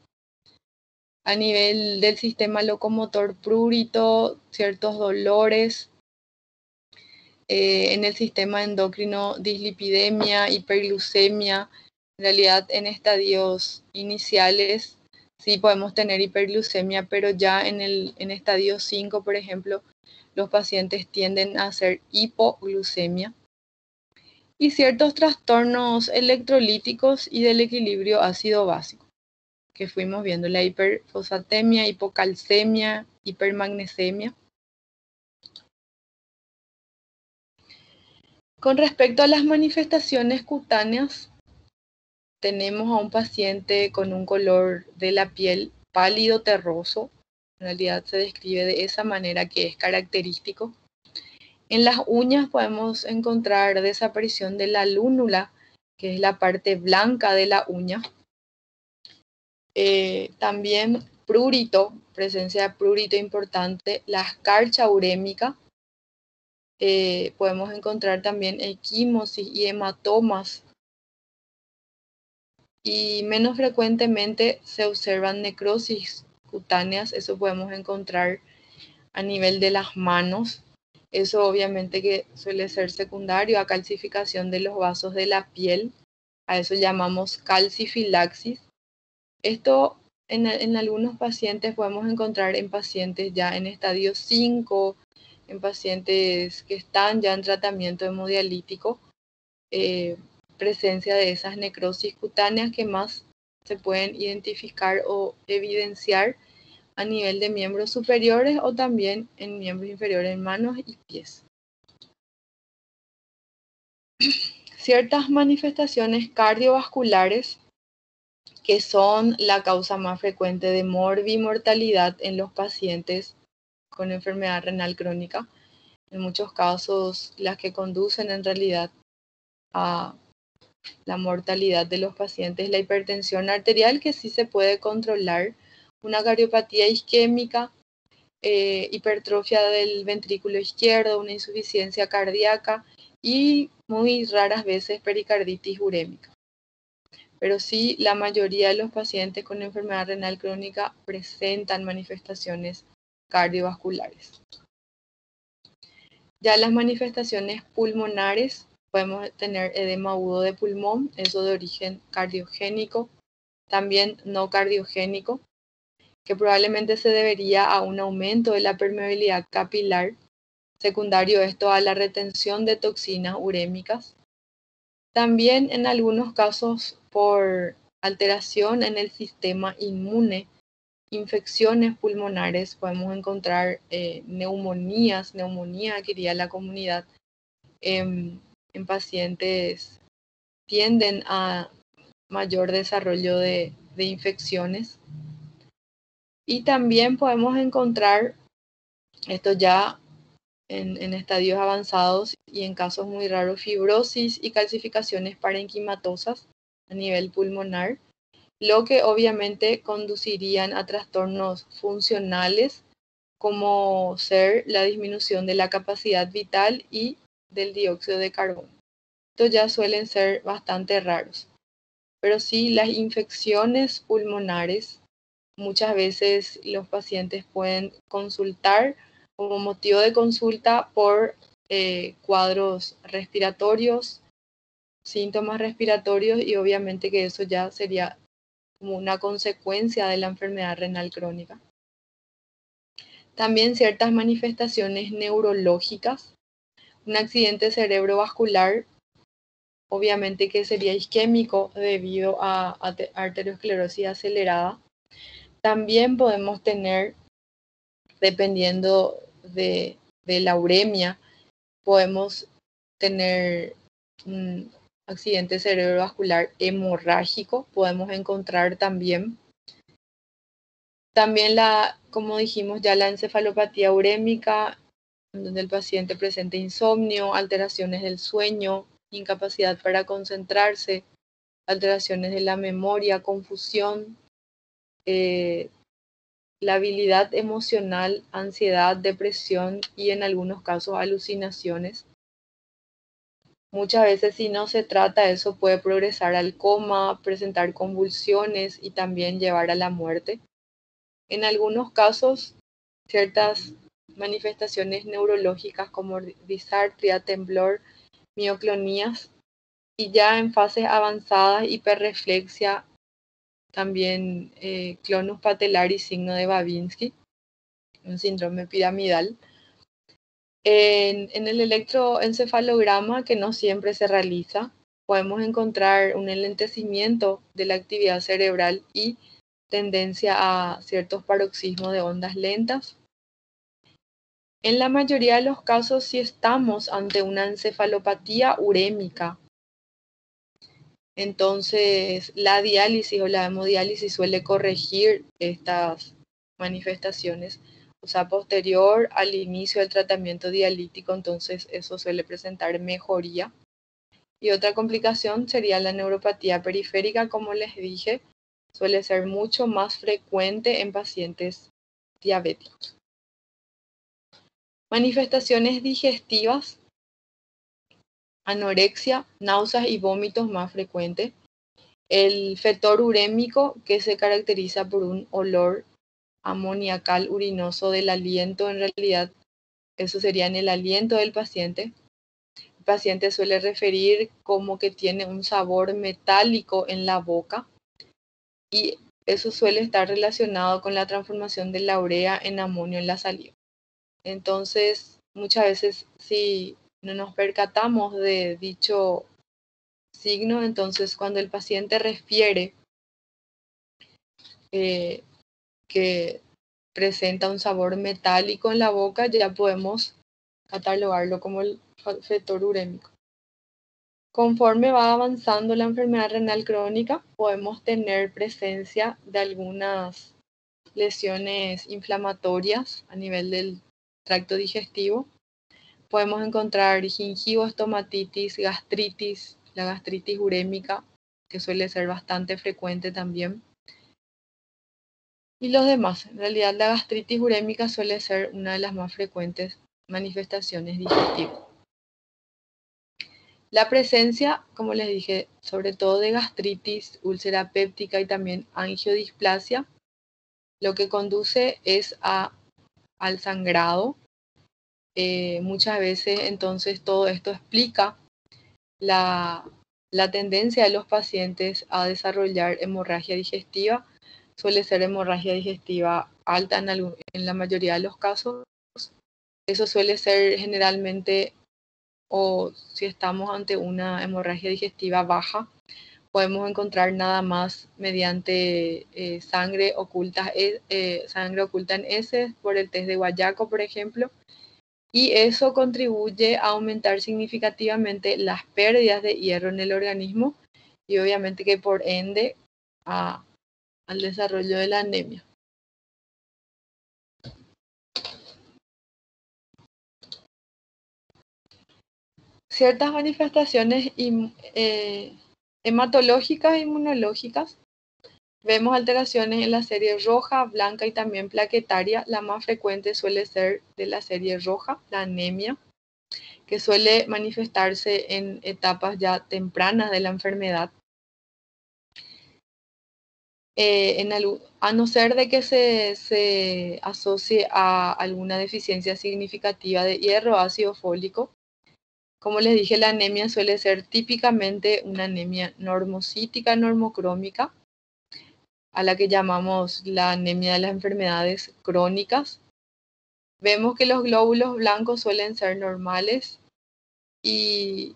A nivel del sistema locomotor prurito, ciertos dolores. En el sistema endocrino, dislipidemia, hiperglucemia. En realidad, en estadios iniciales sí podemos tener hiperglucemia, pero ya en estadio 5, por ejemplo, los pacientes tienden a hacer hipoglucemia. Y ciertos trastornos electrolíticos y del equilibrio ácido-básico, que fuimos viendo, la hiperfosfatemia, hipocalcemia, hipermagnesemia. Con respecto a las manifestaciones cutáneas, tenemos a un paciente con un color de la piel pálido terroso. En realidad se describe de esa manera, que es característico. En las uñas podemos encontrar desaparición de la lúnula, que es la parte blanca de la uña. También prurito, presencia de prurito importante, la escarcha urémica. Podemos encontrar también equimosis y hematomas. Y menos frecuentemente se observan necrosis cutáneas, eso podemos encontrar a nivel de las manos. Eso obviamente que suele ser secundario a calcificación de los vasos de la piel, a eso llamamos calcifilaxis. Esto en algunos pacientes podemos encontrar en pacientes ya en estadio 5, en pacientes que están ya en tratamiento hemodialítico, presencia de esas necrosis cutáneas que más se pueden identificar o evidenciar a nivel de miembros superiores o también en miembros inferiores, en manos y pies. Ciertas manifestaciones cardiovasculares que son la causa más frecuente de morbimortalidad en los pacientes con enfermedad renal crónica. En muchos casos, las que conducen en realidad a la mortalidad de los pacientes, la hipertensión arterial, que sí se puede controlar, una cardiopatía isquémica, hipertrofia del ventrículo izquierdo, una insuficiencia cardíaca y muy raras veces pericarditis urémica. Pero sí, la mayoría de los pacientes con enfermedad renal crónica presentan manifestaciones cardiovasculares. Ya las manifestaciones pulmonares, podemos tener edema agudo de pulmón, eso de origen cardiogénico, también no cardiogénico, que probablemente se debería a un aumento de la permeabilidad capilar, secundario esto a la retención de toxinas urémicas. También en algunos casos por alteración en el sistema inmune, infecciones pulmonares, podemos encontrar neumonía que iría la comunidad en pacientes tienden a mayor desarrollo de infecciones. Y también podemos encontrar, esto ya en estadios avanzados y en casos muy raros, fibrosis y calcificaciones parenquimatosas a nivel pulmonar, lo que obviamente conducirían a trastornos funcionales como ser la disminución de la capacidad vital y del dióxido de carbono. Estos ya suelen ser bastante raros. Pero sí, las infecciones pulmonares, muchas veces los pacientes pueden consultar como motivo de consulta por cuadros respiratorios, síntomas respiratorios, y obviamente que eso ya sería como una consecuencia de la enfermedad renal crónica. También ciertas manifestaciones neurológicas, un accidente cerebrovascular, obviamente que sería isquémico debido a arteriosclerosis acelerada. También podemos tener, dependiendo de la uremia, podemos tener un accidente cerebrovascular hemorrágico, podemos encontrar también como dijimos ya, la encefalopatía urémica, en donde el paciente presenta insomnio, alteraciones del sueño, incapacidad para concentrarse, alteraciones de la memoria, confusión, labilidad emocional, ansiedad, depresión y en algunos casos alucinaciones. Muchas veces, si no se trata, eso puede progresar al coma, presentar convulsiones y también llevar a la muerte. En algunos casos, ciertas manifestaciones neurológicas como disartria, temblor, mioclonías, y ya en fases avanzadas, hiperreflexia, también clonus patellaris, signo de Babinski, un síndrome piramidal. En el electroencefalograma, que no siempre se realiza, podemos encontrar un enlentecimiento de la actividad cerebral y tendencia a ciertos paroxismos de ondas lentas. En la mayoría de los casos, si estamos ante una encefalopatía urémica, entonces la diálisis o la hemodiálisis suele corregir estas manifestaciones. O sea, posterior al inicio del tratamiento dialítico, entonces eso suele presentar mejoría. Y otra complicación sería la neuropatía periférica, como les dije, suele ser mucho más frecuente en pacientes diabéticos. Manifestaciones digestivas, anorexia, náuseas y vómitos más frecuentes. El fetor urémico, que se caracteriza por un olor amoniacal urinoso del aliento, en realidad eso sería en el aliento del paciente. El paciente suele referir como que tiene un sabor metálico en la boca, y eso suele estar relacionado con la transformación de la urea en amonio en la saliva. Entonces, muchas veces, si no nos percatamos de dicho signo, entonces cuando el paciente refiere que presenta un sabor metálico en la boca, ya podemos catalogarlo como el fetor urémico. Conforme va avanzando la enfermedad renal crónica, podemos tener presencia de algunas lesiones inflamatorias a nivel del tracto digestivo. Podemos encontrar gingivoestomatitis, gastritis, la gastritis urémica, que suele ser bastante frecuente también. Y los demás, en realidad la gastritis urémica suele ser una de las más frecuentes manifestaciones digestivas. La presencia, como les dije, sobre todo de gastritis, úlcera péptica y también angiodisplasia, lo que conduce es al sangrado. Muchas veces entonces todo esto explica la tendencia de los pacientes a desarrollar hemorragia digestiva. Suele ser hemorragia digestiva alta en la mayoría de los casos. Eso suele ser generalmente, o si estamos ante una hemorragia digestiva baja, podemos encontrar nada más mediante sangre oculta en heces por el test de Guayaco, por ejemplo. Y eso contribuye a aumentar significativamente las pérdidas de hierro en el organismo y obviamente que por ende al desarrollo de la anemia. Ciertas manifestaciones hematológicas e inmunológicas. Vemos alteraciones en la serie roja, blanca y también plaquetaria. La más frecuente suele ser de la serie roja, la anemia, que suele manifestarse en etapas ya tempranas de la enfermedad. A no ser de que se asocie a alguna deficiencia significativa de hierro, ácido fólico. Como les dije, la anemia suele ser típicamente una anemia normocítica, normocrómica, a la que llamamos la anemia de las enfermedades crónicas. Vemos que los glóbulos blancos suelen ser normales y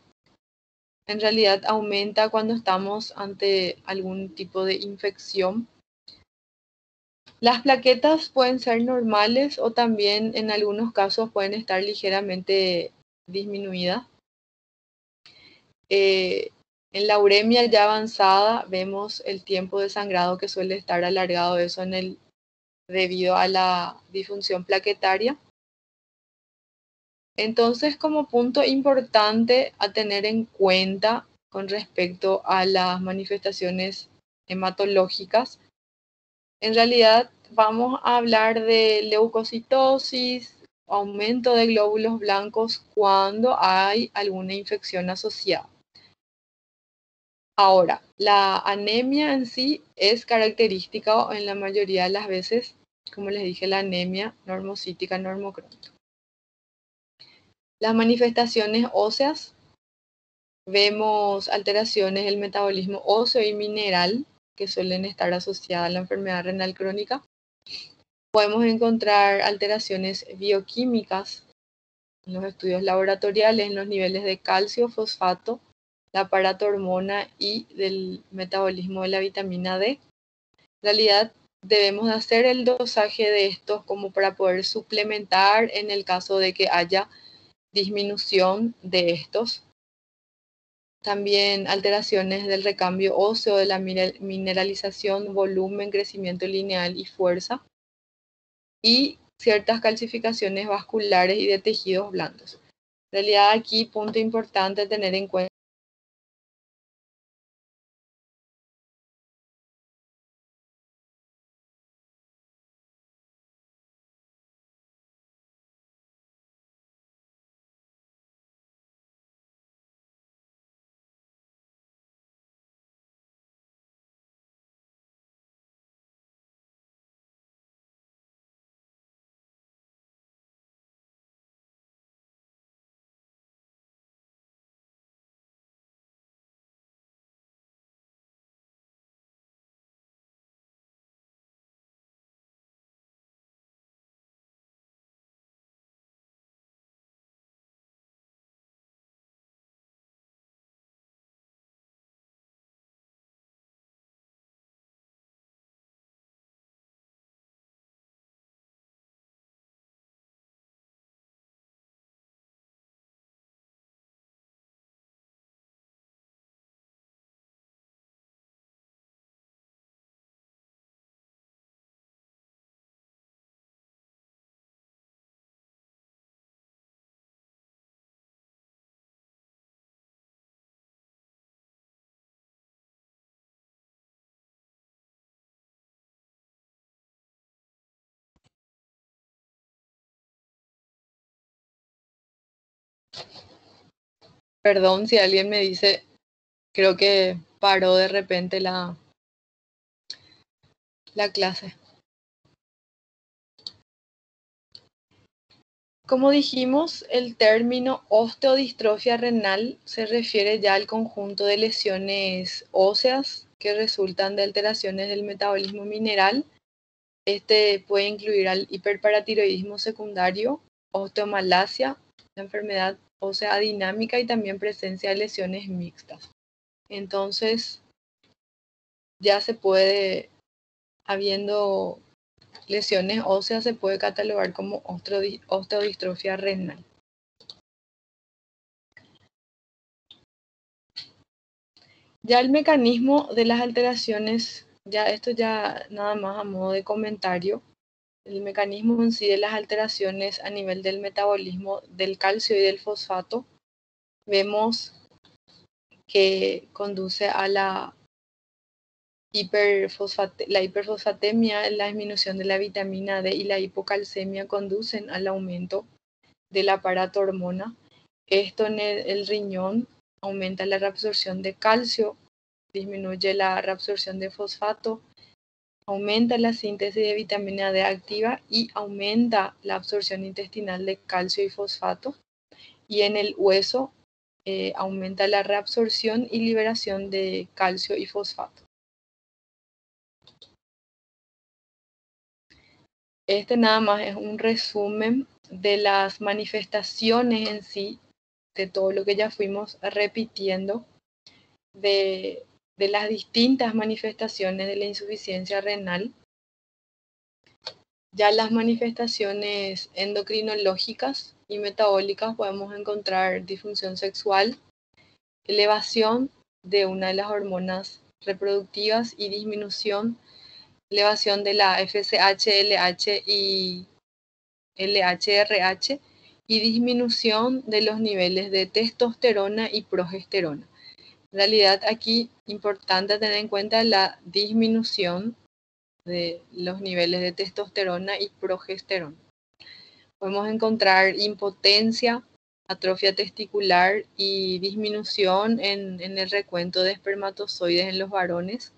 en realidad aumenta cuando estamos ante algún tipo de infección. Las plaquetas pueden ser normales o también en algunos casos pueden estar ligeramente disminuidas. En la uremia ya avanzada vemos el tiempo de sangrado que suele estar alargado, eso debido a la disfunción plaquetaria. Entonces, como punto importante a tener en cuenta con respecto a las manifestaciones hematológicas, en realidad vamos a hablar de leucocitosis, aumento de glóbulos blancos cuando hay alguna infección asociada. Ahora, la anemia en sí es característica en la mayoría de las veces, como les dije, la anemia normocítica normocrónica. Las manifestaciones óseas, vemos alteraciones del metabolismo óseo y mineral que suelen estar asociadas a la enfermedad renal crónica. Podemos encontrar alteraciones bioquímicas en los estudios laboratoriales en los niveles de calcio, fosfato, la paratormona y del metabolismo de la vitamina D. En realidad debemos hacer el dosaje de estos como para poder suplementar en el caso de que haya disminución de estos. También alteraciones del recambio óseo, de la mineralización, volumen, crecimiento lineal y fuerza. Y ciertas calcificaciones vasculares y de tejidos blandos. En realidad aquí, punto importante a tener en cuenta. Perdón si alguien me dice, creo que paró de repente la clase. Como dijimos, el término osteodistrofia renal se refiere ya al conjunto de lesiones óseas que resultan de alteraciones del metabolismo mineral. Este puede incluir al hiperparatiroidismo secundario, osteomalacia, la enfermedad ósea dinámica y también presencia de lesiones mixtas. Entonces, ya se puede, habiendo lesiones óseas, se puede catalogar como osteodistrofia renal. Ya el mecanismo de las alteraciones, ya esto ya nada más a modo de comentario, el mecanismo en sí de las alteraciones a nivel del metabolismo del calcio y del fosfato, vemos que conduce a la hiperfosfatemia, la disminución de la vitamina D y la hipocalcemia conducen al aumento del aparato hormona. Esto en el riñón aumenta la reabsorción de calcio, disminuye la reabsorción de fosfato, aumenta la síntesis de vitamina D activa y aumenta la absorción intestinal de calcio y fosfato. Y en el hueso aumenta la reabsorción y liberación de calcio y fosfato. Este nada más es un resumen de las manifestaciones en sí, de todo lo que ya fuimos repitiendo, de las distintas manifestaciones de la insuficiencia renal. Ya las manifestaciones endocrinológicas y metabólicas podemos encontrar disfunción sexual, elevación de una de las hormonas reproductivas y disminución, elevación de la FSH, LH y LHRH y disminución de los niveles de testosterona y progesterona. En realidad aquí importante tener en cuenta la disminución de los niveles de testosterona y progesterona. Podemos encontrar impotencia, atrofia testicular y disminución en el recuento de espermatozoides en los varones.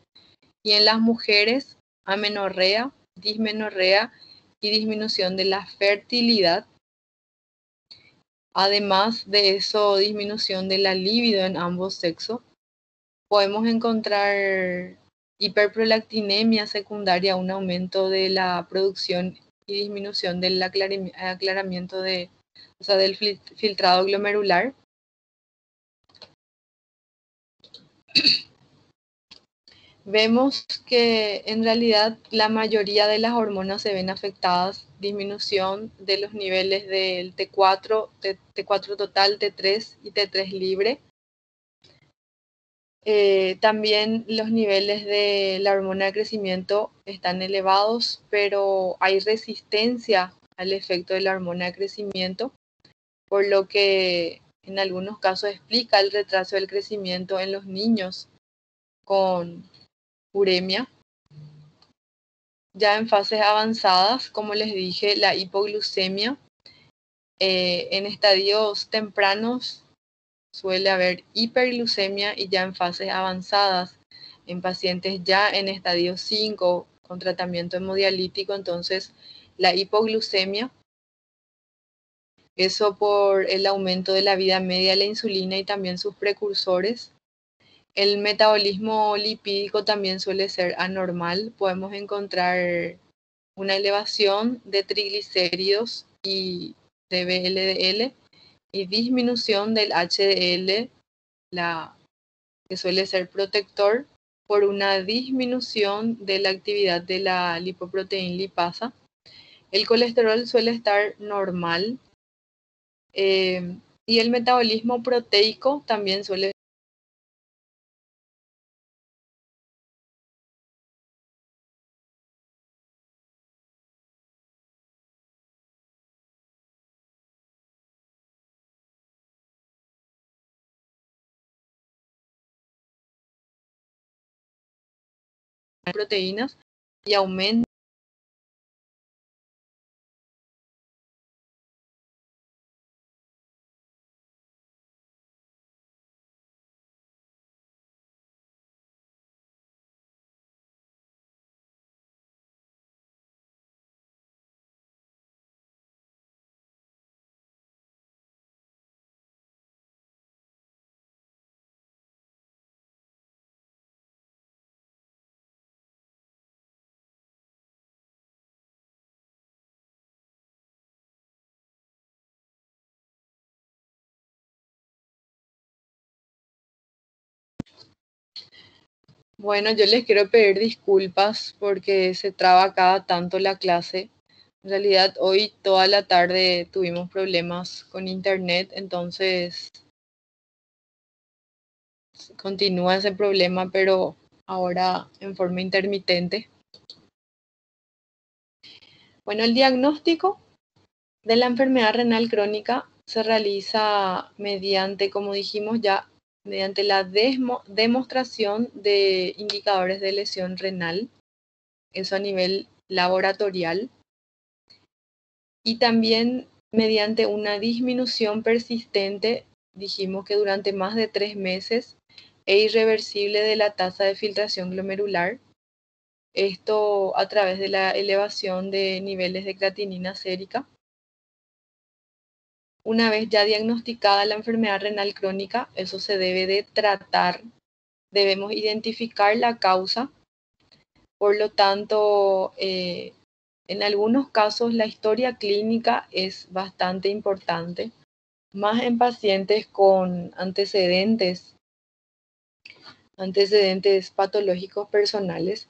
Y en las mujeres, amenorrea, dismenorrea y disminución de la fertilidad. Además de eso, disminución de la libido en ambos sexos. Podemos encontrar hiperprolactinemia secundaria, un aumento de la producción y disminución del aclaramiento del filtrado glomerular. Vemos que en realidad la mayoría de las hormonas se ven afectadas, disminución de los niveles del T4, T4 total, T3 y T3 libre. También los niveles de la hormona de crecimiento están elevados, pero hay resistencia al efecto de la hormona de crecimiento, por lo que en algunos casos explica el retraso del crecimiento en los niños con uremia. Ya en fases avanzadas, como les dije, la hipoglucemia, en estadios tempranos suele haber hiperglucemia y ya en fases avanzadas, en pacientes ya en estadio 5 con tratamiento hemodialítico, entonces la hipoglucemia, eso por el aumento de la vida media de la insulina y también sus precursores. El metabolismo lipídico también suele ser anormal, podemos encontrar una elevación de triglicéridos y de VLDL y disminución del HDL, que suele ser protector, por una disminución de la actividad de la lipoproteína lipasa. El colesterol suele estar normal y el metabolismo proteico también suele tener proteínas y aumenta Bueno, yo les quiero pedir disculpas porque se traba cada tanto la clase. En realidad, hoy toda la tarde tuvimos problemas con internet, entonces continúa ese problema, pero ahora en forma intermitente. Bueno, el diagnóstico de la enfermedad renal crónica se realiza mediante, como dijimos ya, mediante la demostración de indicadores de lesión renal, eso a nivel laboratorial, y también mediante una disminución persistente, dijimos que durante más de 3 meses, e irreversible de la tasa de filtración glomerular, esto a través de la elevación de niveles de creatinina sérica. Una vez ya diagnosticada la enfermedad renal crónica, eso se debe de tratar, debemos identificar la causa, por lo tanto, en algunos casos la historia clínica es bastante importante, más en pacientes con antecedentes patológicos personales.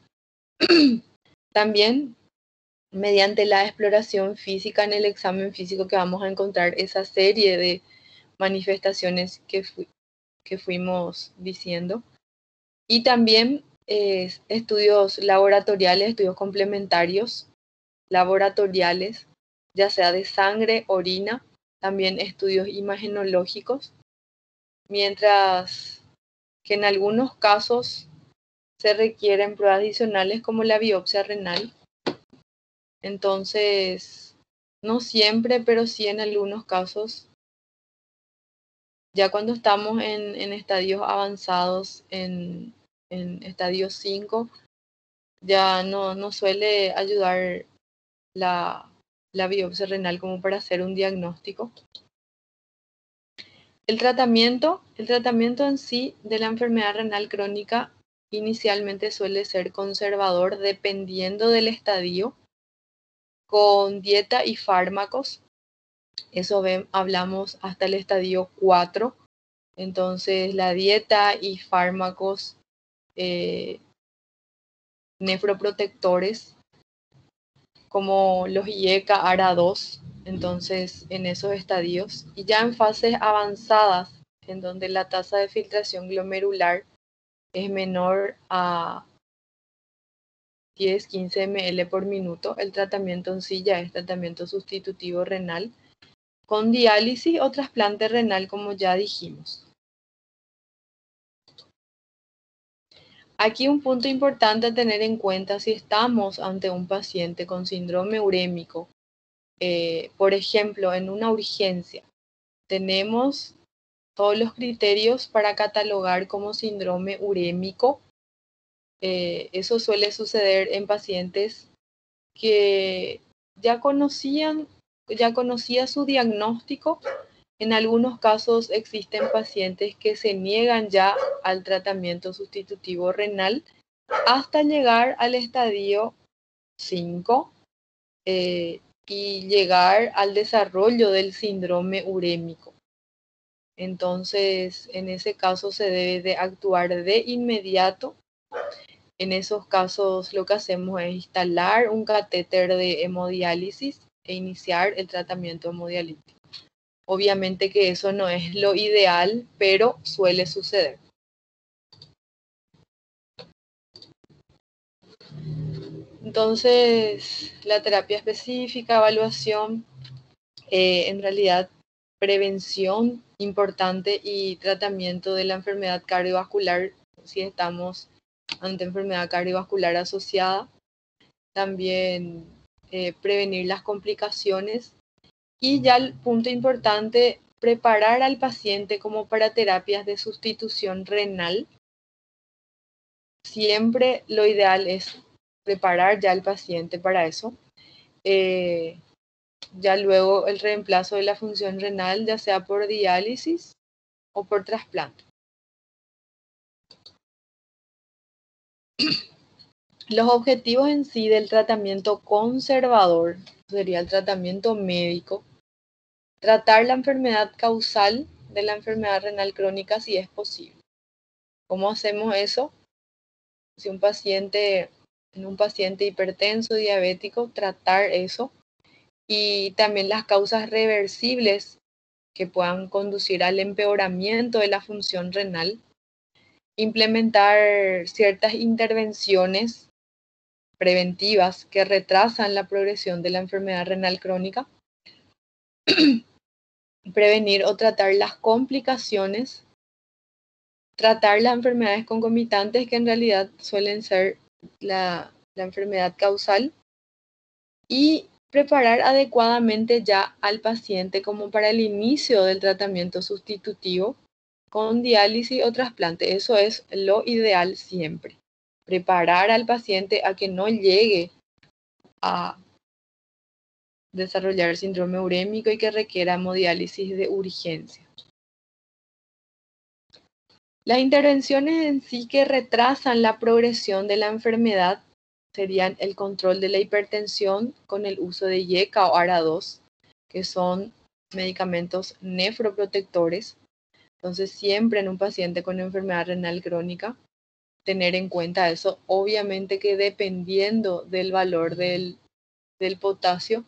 También mediante la exploración física en el examen físico que vamos a encontrar esa serie de manifestaciones que fuimos diciendo. Y también estudios laboratoriales, estudios complementarios laboratoriales, ya sea de sangre, orina, también estudios imagenológicos, mientras que en algunos casos se requieren pruebas adicionales como la biopsia renal. Entonces, no siempre, pero sí en algunos casos, ya cuando estamos en estadios avanzados, en estadio 5, ya no suele ayudar la biopsia renal como para hacer un diagnóstico. El tratamiento en sí de la enfermedad renal crónica inicialmente suele ser conservador dependiendo del estadio, con dieta y fármacos. Eso hablamos hasta el estadio 4. Entonces la dieta y fármacos nefroprotectores como los IECA, ARA2, entonces en esos estadios, y ya en fases avanzadas, en donde la tasa de filtración glomerular es menor a 10-15 ml por minuto, el tratamiento en sí ya es tratamiento sustitutivo renal, con diálisis o trasplante renal, como ya dijimos. Aquí un punto importante a tener en cuenta si estamos ante un paciente con síndrome urémico, por ejemplo, en una urgencia, tenemos todos los criterios para catalogar como síndrome urémico. Eso suele suceder en pacientes que ya conocía su diagnóstico. En algunos casos existen pacientes que se niegan ya al tratamiento sustitutivo renal hasta llegar al estadio 5 y llegar al desarrollo del síndrome urémico. Entonces, en ese caso se debe de actuar de inmediato. En esos casos lo que hacemos es instalar un catéter de hemodiálisis e iniciar el tratamiento hemodialítico. Obviamente que eso no es lo ideal, pero suele suceder. Entonces, la terapia específica, evaluación, en realidad prevención importante y tratamiento de la enfermedad cardiovascular si estamos ante enfermedad cardiovascular asociada. También prevenir las complicaciones. Y ya el punto importante, preparar al paciente como para terapias de sustitución renal. Siempre lo ideal es preparar ya al paciente para eso. Ya luego el reemplazo de la función renal, ya sea por diálisis o por trasplante. Los objetivos en sí del tratamiento conservador sería el tratamiento médico. Tratar la enfermedad causal de la enfermedad renal crónica si es posible. ¿Cómo hacemos eso? Si en un paciente hipertenso, diabético, tratar eso. Y también las causas reversibles que puedan conducir al empeoramiento de la función renal. Implementar ciertas intervenciones preventivas que retrasan la progresión de la enfermedad renal crónica. Prevenir o tratar las complicaciones. Tratar las enfermedades concomitantes que en realidad suelen ser la enfermedad causal. Y preparar adecuadamente ya al paciente como para el inicio del tratamiento sustitutivo con diálisis o trasplante. Eso es lo ideal siempre. Preparar al paciente a que no llegue a desarrollar síndrome urémico y que requiera hemodiálisis de urgencia. Las intervenciones en sí que retrasan la progresión de la enfermedad serían el control de la hipertensión con el uso de IECA o ARA2, que son medicamentos nefroprotectores. Entonces, siempre en un paciente con enfermedad renal crónica, tener en cuenta eso. Obviamente que dependiendo del valor del potasio.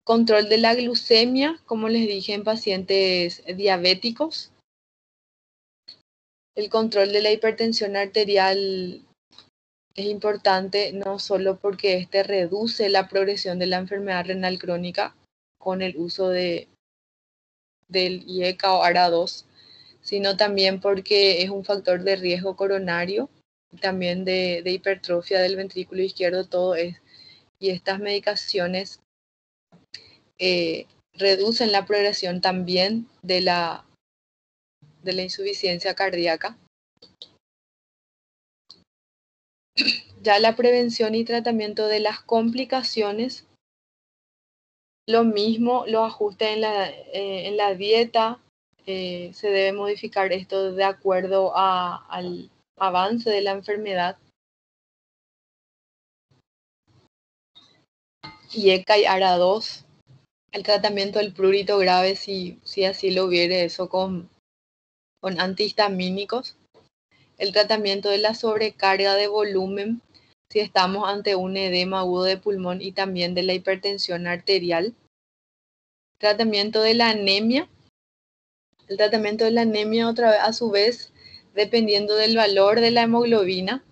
Control de la glucemia, como les dije, en pacientes diabéticos. El control de la hipertensión arterial es importante no solo porque este reduce la progresión de la enfermedad renal crónica con el uso del IECA o ARA2, sino también porque es un factor de riesgo coronario, también de hipertrofia del ventrículo izquierdo, todo es. Y estas medicaciones reducen la progresión también de la insuficiencia cardíaca. Ya la prevención y tratamiento de las complicaciones, lo mismo, los ajustes en la dieta, se debe modificar esto de acuerdo al avance de la enfermedad. IECA y ARA2, el tratamiento del prurito grave, si así lo hubiere, eso con antihistamínicos. El tratamiento de la sobrecarga de volumen, si estamos ante un edema agudo de pulmón y también de la hipertensión arterial. Tratamiento de la anemia. El tratamiento de la anemia, otra vez, a su vez, dependiendo del valor de la hemoglobina.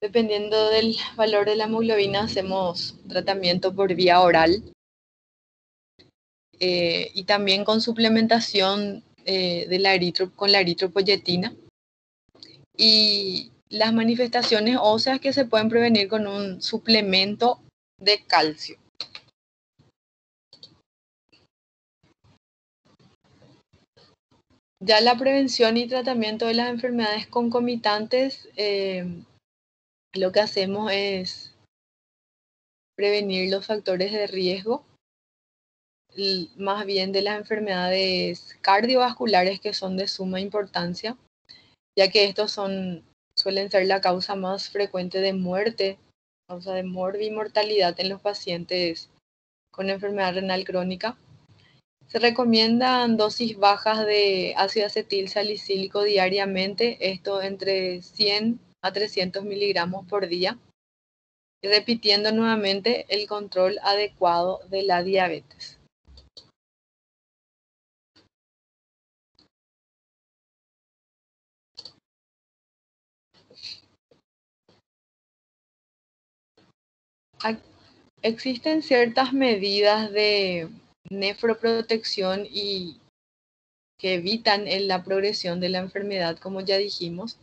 Dependiendo del valor de la hemoglobina, hacemos tratamiento por vía oral. Y también con suplementación con la eritropoyetina. Y las manifestaciones óseas que se pueden prevenir con un suplemento de calcio. Ya la prevención y tratamiento de las enfermedades concomitantes, lo que hacemos es prevenir los factores de riesgo, más bien de las enfermedades cardiovasculares que son de suma importancia, ya que estos suelen ser la causa más frecuente de muerte, causa de morbimortalidad en los pacientes con enfermedad renal crónica. Se recomiendan dosis bajas de ácido acetil salicílico diariamente, esto entre 100 a 300 miligramos por día, y repitiendo nuevamente el control adecuado de la diabetes. Existen ciertas medidas de nefroprotección y que evitan la progresión de la enfermedad, como ya dijimos.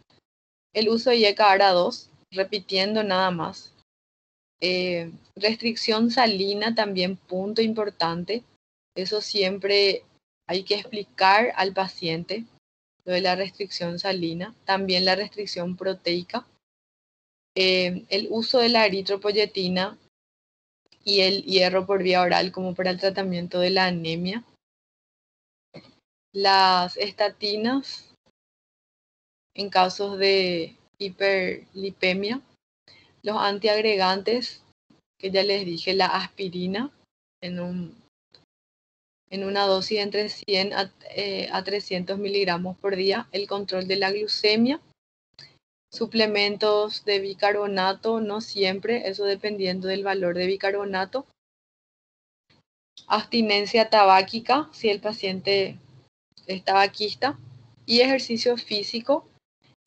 El uso de IECA ARA2, repitiendo nada más. Restricción salina también, punto importante. Eso siempre hay que explicar al paciente, lo de la restricción salina. También la restricción proteica. El uso de la eritropoyetina y el hierro por vía oral como para el tratamiento de la anemia. Las estatinas en casos de hiperlipemia. Los antiagregantes, que ya les dije, la aspirina en en una dosis entre 100 a 300 miligramos por día, el control de la glucemia, suplementos de bicarbonato, no siempre, eso dependiendo del valor de bicarbonato, abstinencia tabáquica, si el paciente es tabaquista, y ejercicio físico,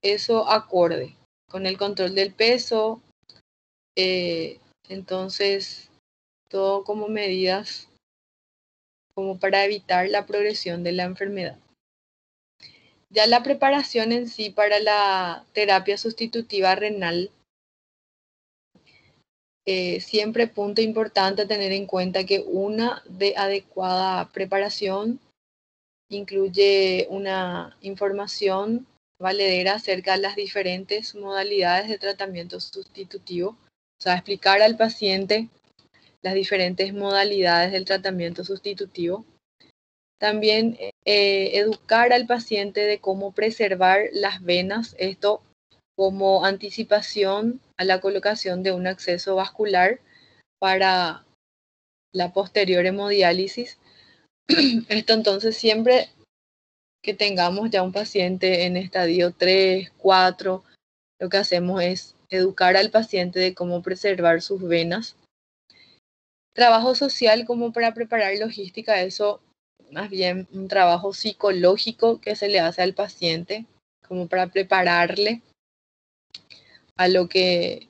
eso acorde con el control del peso, entonces todo como medidas como para evitar la progresión de la enfermedad. Ya la preparación en sí para la terapia sustitutiva renal, siempre punto importante tener en cuenta que una de adecuada preparación incluye una información valedera acerca de las diferentes modalidades de tratamiento sustitutivo, o sea, explicar al paciente las diferentes modalidades del tratamiento sustitutivo. También educar al paciente de cómo preservar las venas, esto como anticipación a la colocación de un acceso vascular para la posterior hemodiálisis. Esto entonces siempre que tengamos ya un paciente en estadio 3, 4, lo que hacemos es educar al paciente de cómo preservar sus venas. Trabajo social como para preparar logística, eso más bien un trabajo psicológico que se le hace al paciente como para prepararle a lo que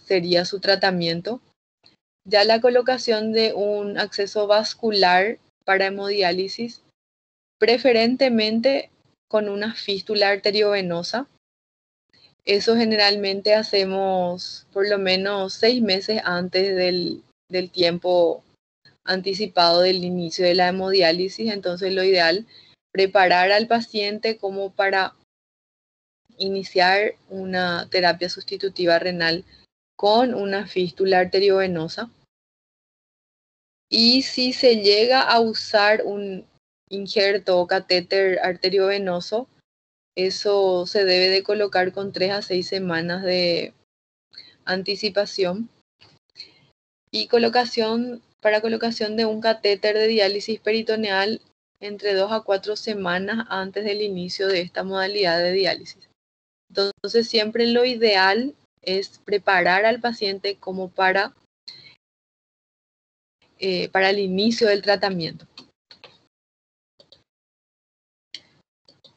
sería su tratamiento. Ya la colocación de un acceso vascular para hemodiálisis, preferentemente con una fístula arteriovenosa. Eso generalmente hacemos por lo menos 6 meses antes del tiempo anticipado del inicio de la hemodiálisis. Entonces lo ideal, preparar al paciente como para iniciar una terapia sustitutiva renal con una fístula arteriovenosa. Y si se llega a usar un injerto o catéter arteriovenoso, eso se debe de colocar con 3 a 6 semanas de anticipación. Y para colocación de un catéter de diálisis peritoneal entre 2 a 4 semanas antes del inicio de esta modalidad de diálisis. Entonces siempre lo ideal es preparar al paciente como para el inicio del tratamiento.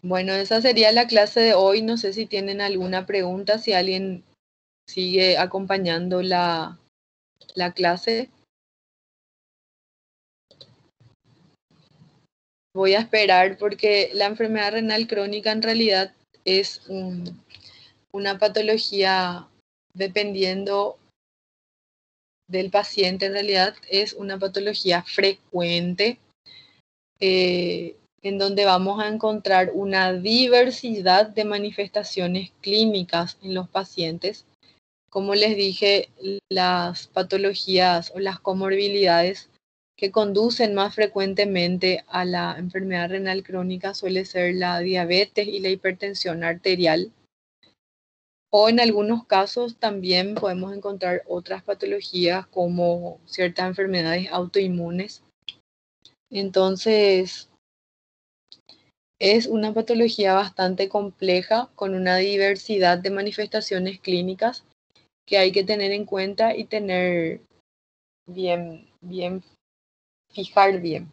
Bueno, esa sería la clase de hoy. No sé si tienen alguna pregunta, si alguien sigue acompañando la clase. Voy a esperar porque la enfermedad renal crónica en realidad es una patología, dependiendo del paciente, en realidad es una patología frecuente, en donde vamos a encontrar una diversidad de manifestaciones clínicas en los pacientes. Como les dije, las patologías o las comorbilidades que conducen más frecuentemente a la enfermedad renal crónica suele ser la diabetes y la hipertensión arterial. O en algunos casos también podemos encontrar otras patologías como ciertas enfermedades autoinmunes. Entonces, es una patología bastante compleja con una diversidad de manifestaciones clínicas que hay que tener en cuenta y tener fijar bien.